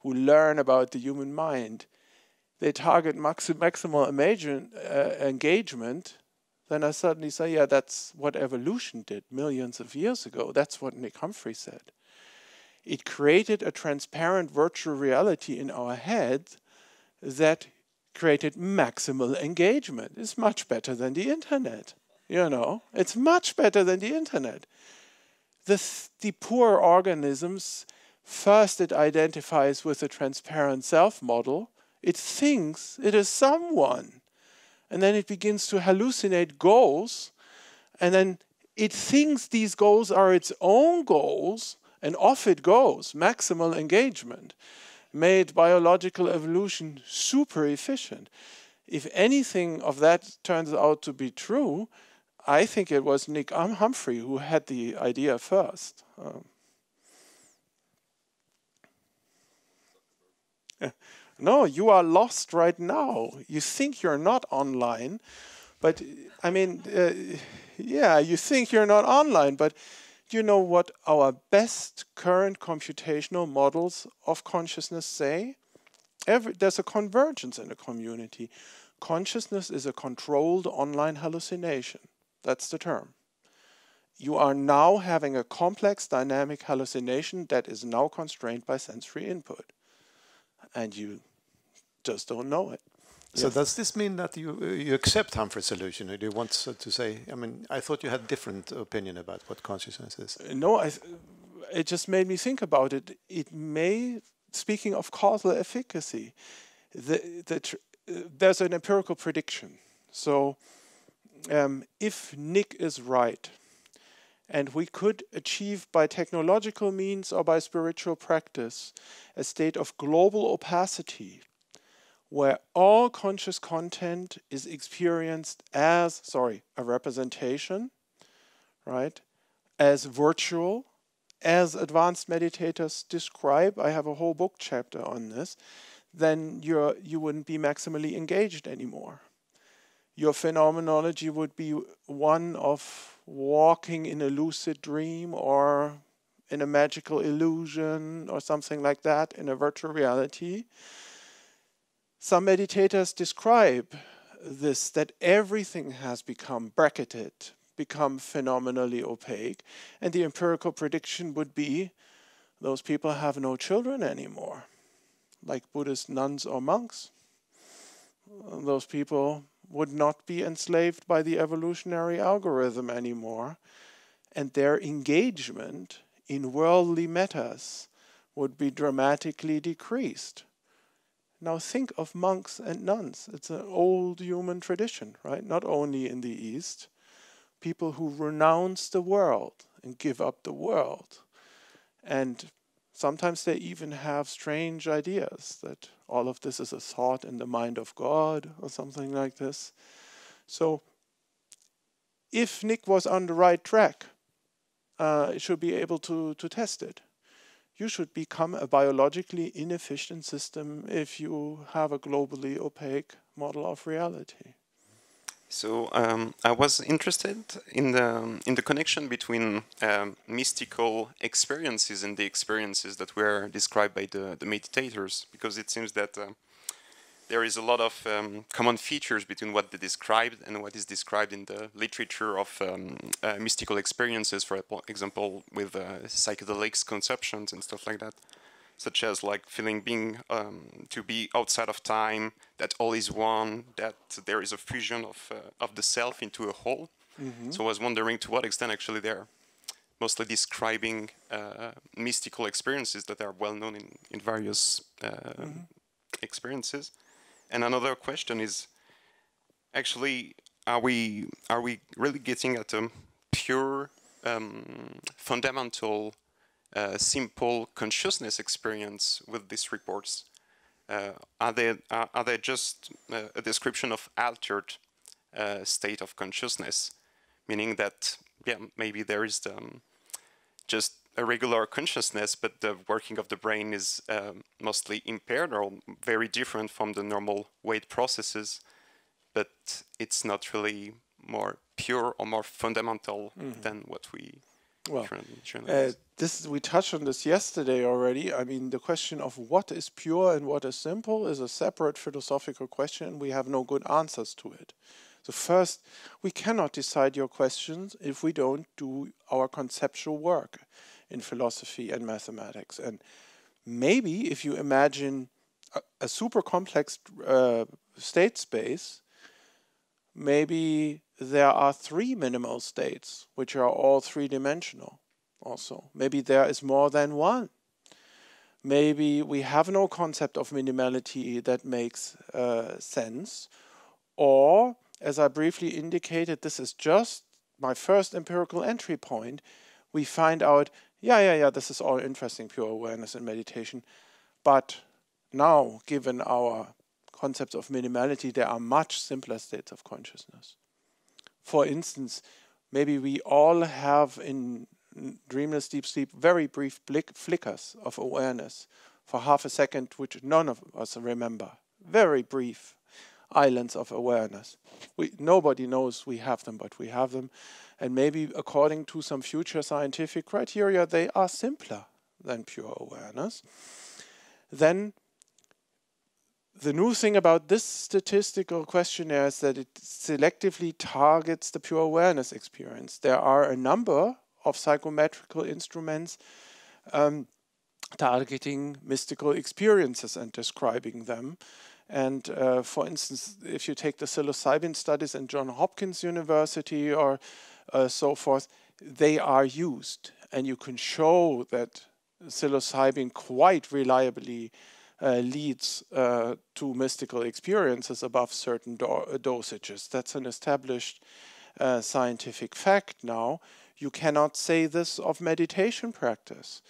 who learn about the human mind, they target maximal engagement, then I suddenly say, yeah, that's what evolution did millions of years ago. That's what Nick Humphrey said. It created a transparent virtual reality in our head that created maximal engagement. It's much better than the internet. It's much better than the internet. The poor organisms, first it identifies with a transparent self model. It thinks it is someone. And then it begins to hallucinate goals. And then it thinks these goals are its own goals. And off it goes, maximal engagement, made biological evolution super efficient. If anything of that turns out to be true, I think it was Nick Humphrey who had the idea first. No, you are lost right now. You think you're not online, but I mean, yeah, you think you're not online, but do you know what our best current computational models of consciousness say? There's a convergence in the community. Consciousness is a controlled online hallucination. That's the term. You are now having a complex dynamic hallucination that is now constrained by sensory input. And you just don't know it. So does this mean that you accept Humphrey's solution, or do you want to say, I mean, I thought you had a different opinion about what consciousness is? No, it just made me think about it. It may, speaking of causal efficacy, there's an empirical prediction. So if Nick is right, and we could achieve by technological means or by spiritual practice a state of global opacity where all conscious content is experienced as, a representation, right? As virtual, as advanced meditators describe, I have a whole book chapter on this, then you wouldn't be maximally engaged anymore. Your phenomenology would be one of walking in a lucid dream or in a magical illusion or something like that in a virtual reality. Some meditators describe this, that everything has become bracketed, become phenomenally opaque, and the empirical prediction would be those people have no children anymore, like Buddhist nuns or monks. Those people would not be enslaved by the evolutionary algorithm anymore, and their engagement in worldly matters would be dramatically decreased. Now think of monks and nuns. It's an old human tradition, right? Not only in the East. People who renounce the world and give up the world. And sometimes they even have strange ideas that all of this is a thought in the mind of God or something like this. So if Nick was on the right track, it should be able to test it. You should become a biologically inefficient system if you have a globally opaque model of reality. So I was interested in the connection between mystical experiences and the experiences that were described by the meditators, because it seems that there is a lot of common features between what they described and what is described in the literature of mystical experiences, for example, with psychedelics conceptions and stuff like that, such as like feeling to be outside of time, that all is one, that there is a fusion of the self into a whole. Mm-hmm. So I was wondering to what extent actually they're mostly describing mystical experiences that are well known in various experiences. And another question is, actually, are we really getting at a pure, fundamental, simple consciousness experience with these reports? are they just a description of altered state of consciousness, meaning that maybe there is just a regular consciousness, but the working of the brain is mostly impaired or very different from the normal weight processes, but it's not really more pure or more fundamental than what we we touched on this yesterday already. I mean, the question of what is pure and what is simple is a separate philosophical question, and we have no good answers to it. So first, we cannot decide your questions if we don't do our conceptual work in philosophy and mathematics. And maybe if you imagine a super complex state space, maybe there are 3 minimal states, which are all 3-dimensional also. Maybe there is more than one. Maybe we have no concept of minimality that makes sense. Or, as I briefly indicated, this is just my first empirical entry point. We find out, this is all interesting, pure awareness and meditation. But now, given our concepts of minimality, there are much simpler states of consciousness. For instance, maybe we all have in dreamless deep sleep very brief flickers of awareness for half a second, which none of us remember. Very brief islands of awareness. Nobody knows we have them, but we have them. And maybe according to some future scientific criteria, they are simpler than pure awareness. Then the new thing about this statistical questionnaire is that it selectively targets the pure awareness experience. There are a number of psychometrical instruments targeting mystical experiences and describing them. And for instance, if you take the psilocybin studies in Johns Hopkins University or so forth, they are used. And you can show that psilocybin quite reliably leads to mystical experiences above certain dosages. That's an established scientific fact now. You cannot say this of meditation practice.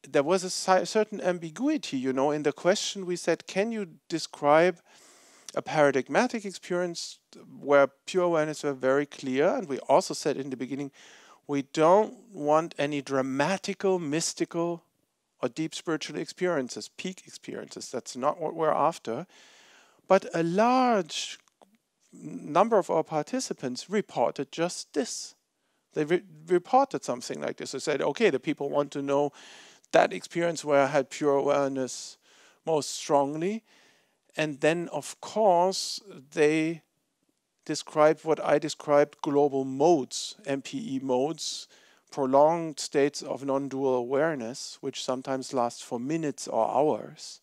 There was a certain ambiguity, in the question we said, can you describe a paradigmatic experience where pure awareness were very clear? And we also said in the beginning, we don't want any dramatical, mystical, or deep spiritual experiences, peak experiences. That's not what we're after. But a large number of our participants reported just this. They reported something like this. They said, okay, the people want to know that experience where I had pure awareness most strongly. And then, of course, they described what I described, global modes, MPE modes, prolonged states of non-dual awareness, which sometimes last for minutes or hours,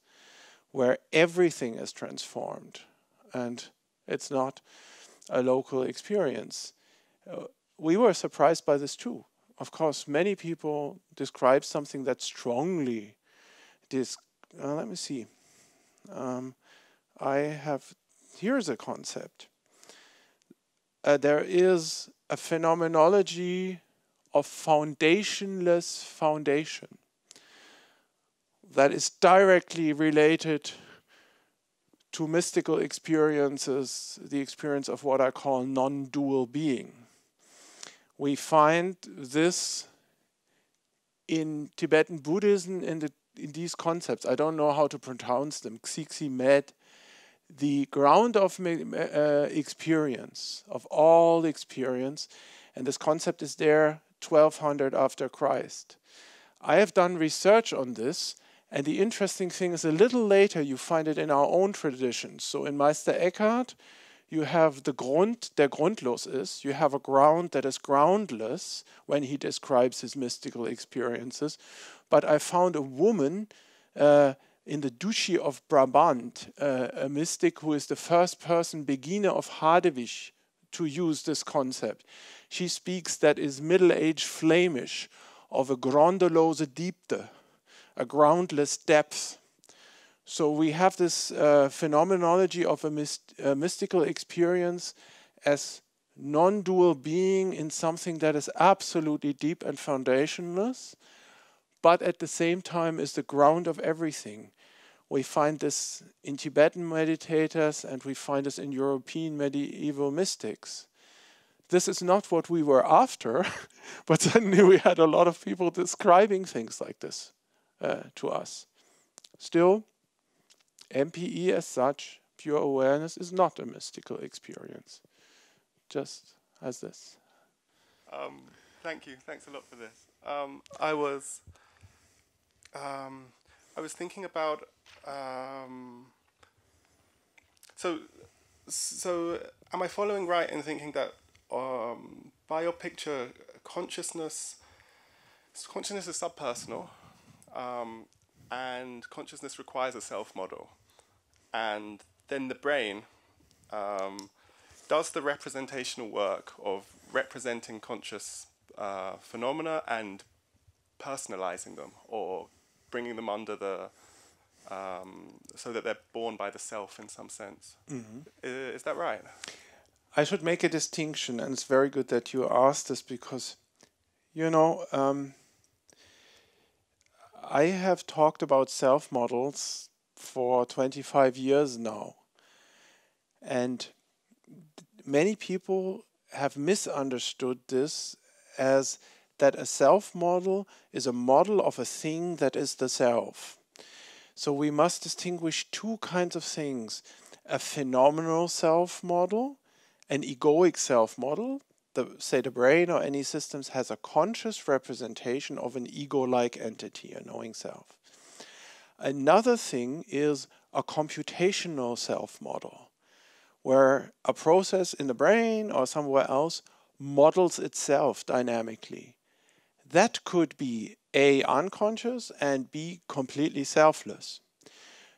where everything is transformed and it's not a local experience. We were surprised by this too. Of course, many people describe something that strongly let me see. Here's a concept. There is a phenomenology of foundationless foundation that is directly related to mystical experiences, the experience of what I call non-dual being. We find this in Tibetan Buddhism in these concepts. I don't know how to pronounce them. Xixi Med, the ground of experience, of all experience, and this concept is there 1200 after Christ. I have done research on this, and the interesting thing is a little later you find it in our own traditions. So in Meister Eckhart, you have the Grund, der grundlos ist. You have a ground that is groundless when he describes his mystical experiences. But I found a woman in the Duchy of Brabant, a mystic who is the first person, Begine of Hadewig, to use this concept. She speaks that is middle-aged Flemish of a grondelose diepte, a groundless depth. So we have this phenomenology of a mystical experience as non-dual being in something that is absolutely deep and foundationless, but at the same time is the ground of everything. We find this in Tibetan meditators, and we find this in European medieval mystics. This is not what we were after, but suddenly we had a lot of people describing things like this to us. Still, MPE as such, pure awareness, is not a mystical experience, just as this. Thank you. Thanks a lot for this. I was thinking about so am I following right in thinking that by your picture, consciousness is subpersonal, and consciousness requires a self model, and then the brain does the representational work of representing conscious phenomena and personalizing them, or bringing them under the so that they're born by the self in some sense. Mm-hmm. Is that right? I should make a distinction, and it's very good that you asked this, because, I have talked about self models for 25 years now, and many people have misunderstood this as that a self model is a model of a thing that is the self. So we must distinguish two kinds of things: a phenomenal self model, an egoic self model. Say the brain or any systems has a conscious representation of an ego-like entity, a knowing self. Another thing is a computational self model, where a process in the brain or somewhere else models itself dynamically. That could be A, unconscious, and B, completely selfless.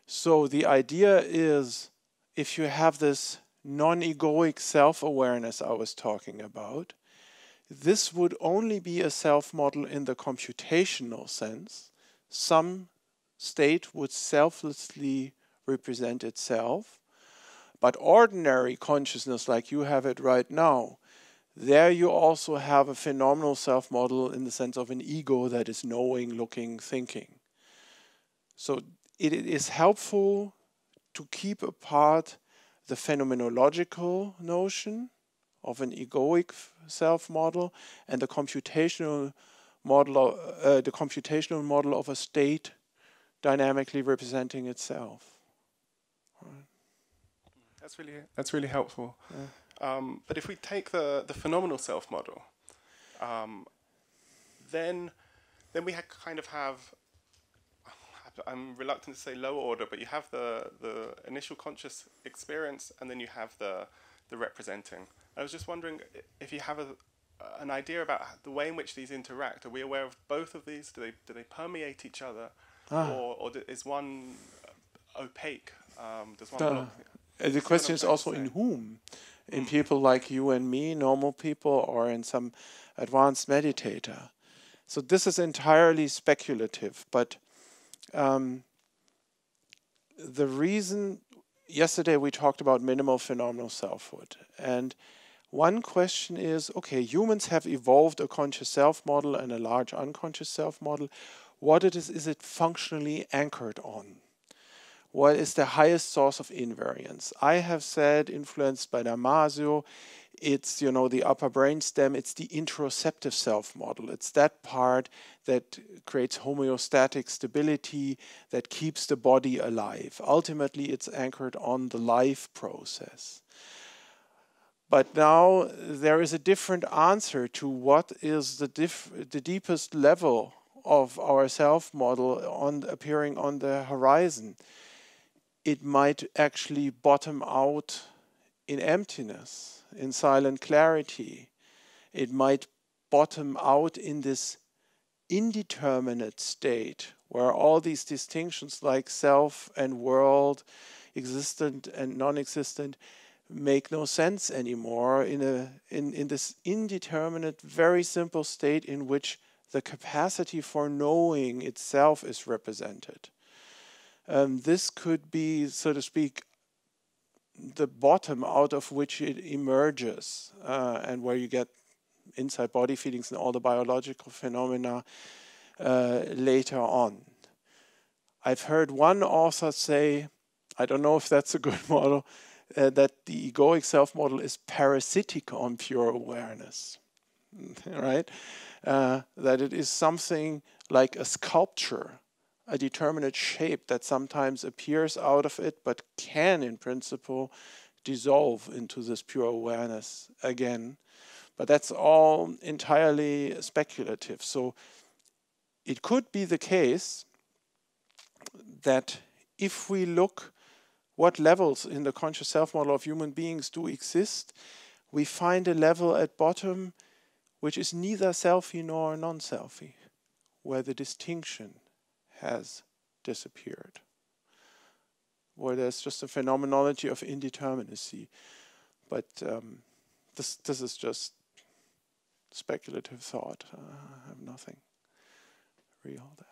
So the idea is, if you have this non-egoic self-awareness I was talking about, this would only be a self-model in the computational sense. Some state would selflessly represent itself, but ordinary consciousness, like you have it right now, there you also have a phenomenal self-model in the sense of an ego that is knowing, looking, thinking. So it is helpful to keep apart the phenomenological notion of an egoic self-model and the computational model of a state dynamically representing itself. Right. That's really helpful. Yeah. But if we take the phenomenal self model, then we kind of have, I'm reluctant to say lower order, but you have the initial conscious experience, and then you have the representing. I was just wondering if you have an idea about the way in which these interact. Are we aware of both of these? Do they permeate each other, or is one opaque? Does one block? The question is also in whom? In people like you and me, normal people, or in some advanced meditator. So this is entirely speculative, but the reason, yesterday we talked about minimal phenomenal selfhood, and one question is, okay, humans have evolved a conscious self model and a large unconscious self model. What is it functionally anchored on? What is the highest source of invariance? I have said, influenced by Damasio, it's, the upper brainstem, it's the interoceptive self-model. It's that part that creates homeostatic stability, that keeps the body alive. Ultimately, it's anchored on the life process. But now there is a different answer to what is the deepest level of our self-model appearing on the horizon. It might actually bottom out in emptiness, in silent clarity. It might bottom out in this indeterminate state where all these distinctions like self and world, existent and non-existent, make no sense anymore in this indeterminate, very simple state in which the capacity for knowing itself is represented. This could be, so to speak, the bottom out of which it emerges, and where you get inside body feelings and all the biological phenomena later on. I've heard one author say, I don't know if that's a good model, that the egoic self-model is parasitic on pure awareness, right? That it is something like a sculpture, a determinate shape that sometimes appears out of it, but can, in principle, dissolve into this pure awareness again. But that's all entirely speculative. So it could be the case that if we look what levels in the conscious self-model of human beings do exist, we find a level at bottom which is neither selfie nor non-selfie, where the distinction has disappeared, where there's just a phenomenology of indeterminacy. But this is just speculative thought. I have nothing real there.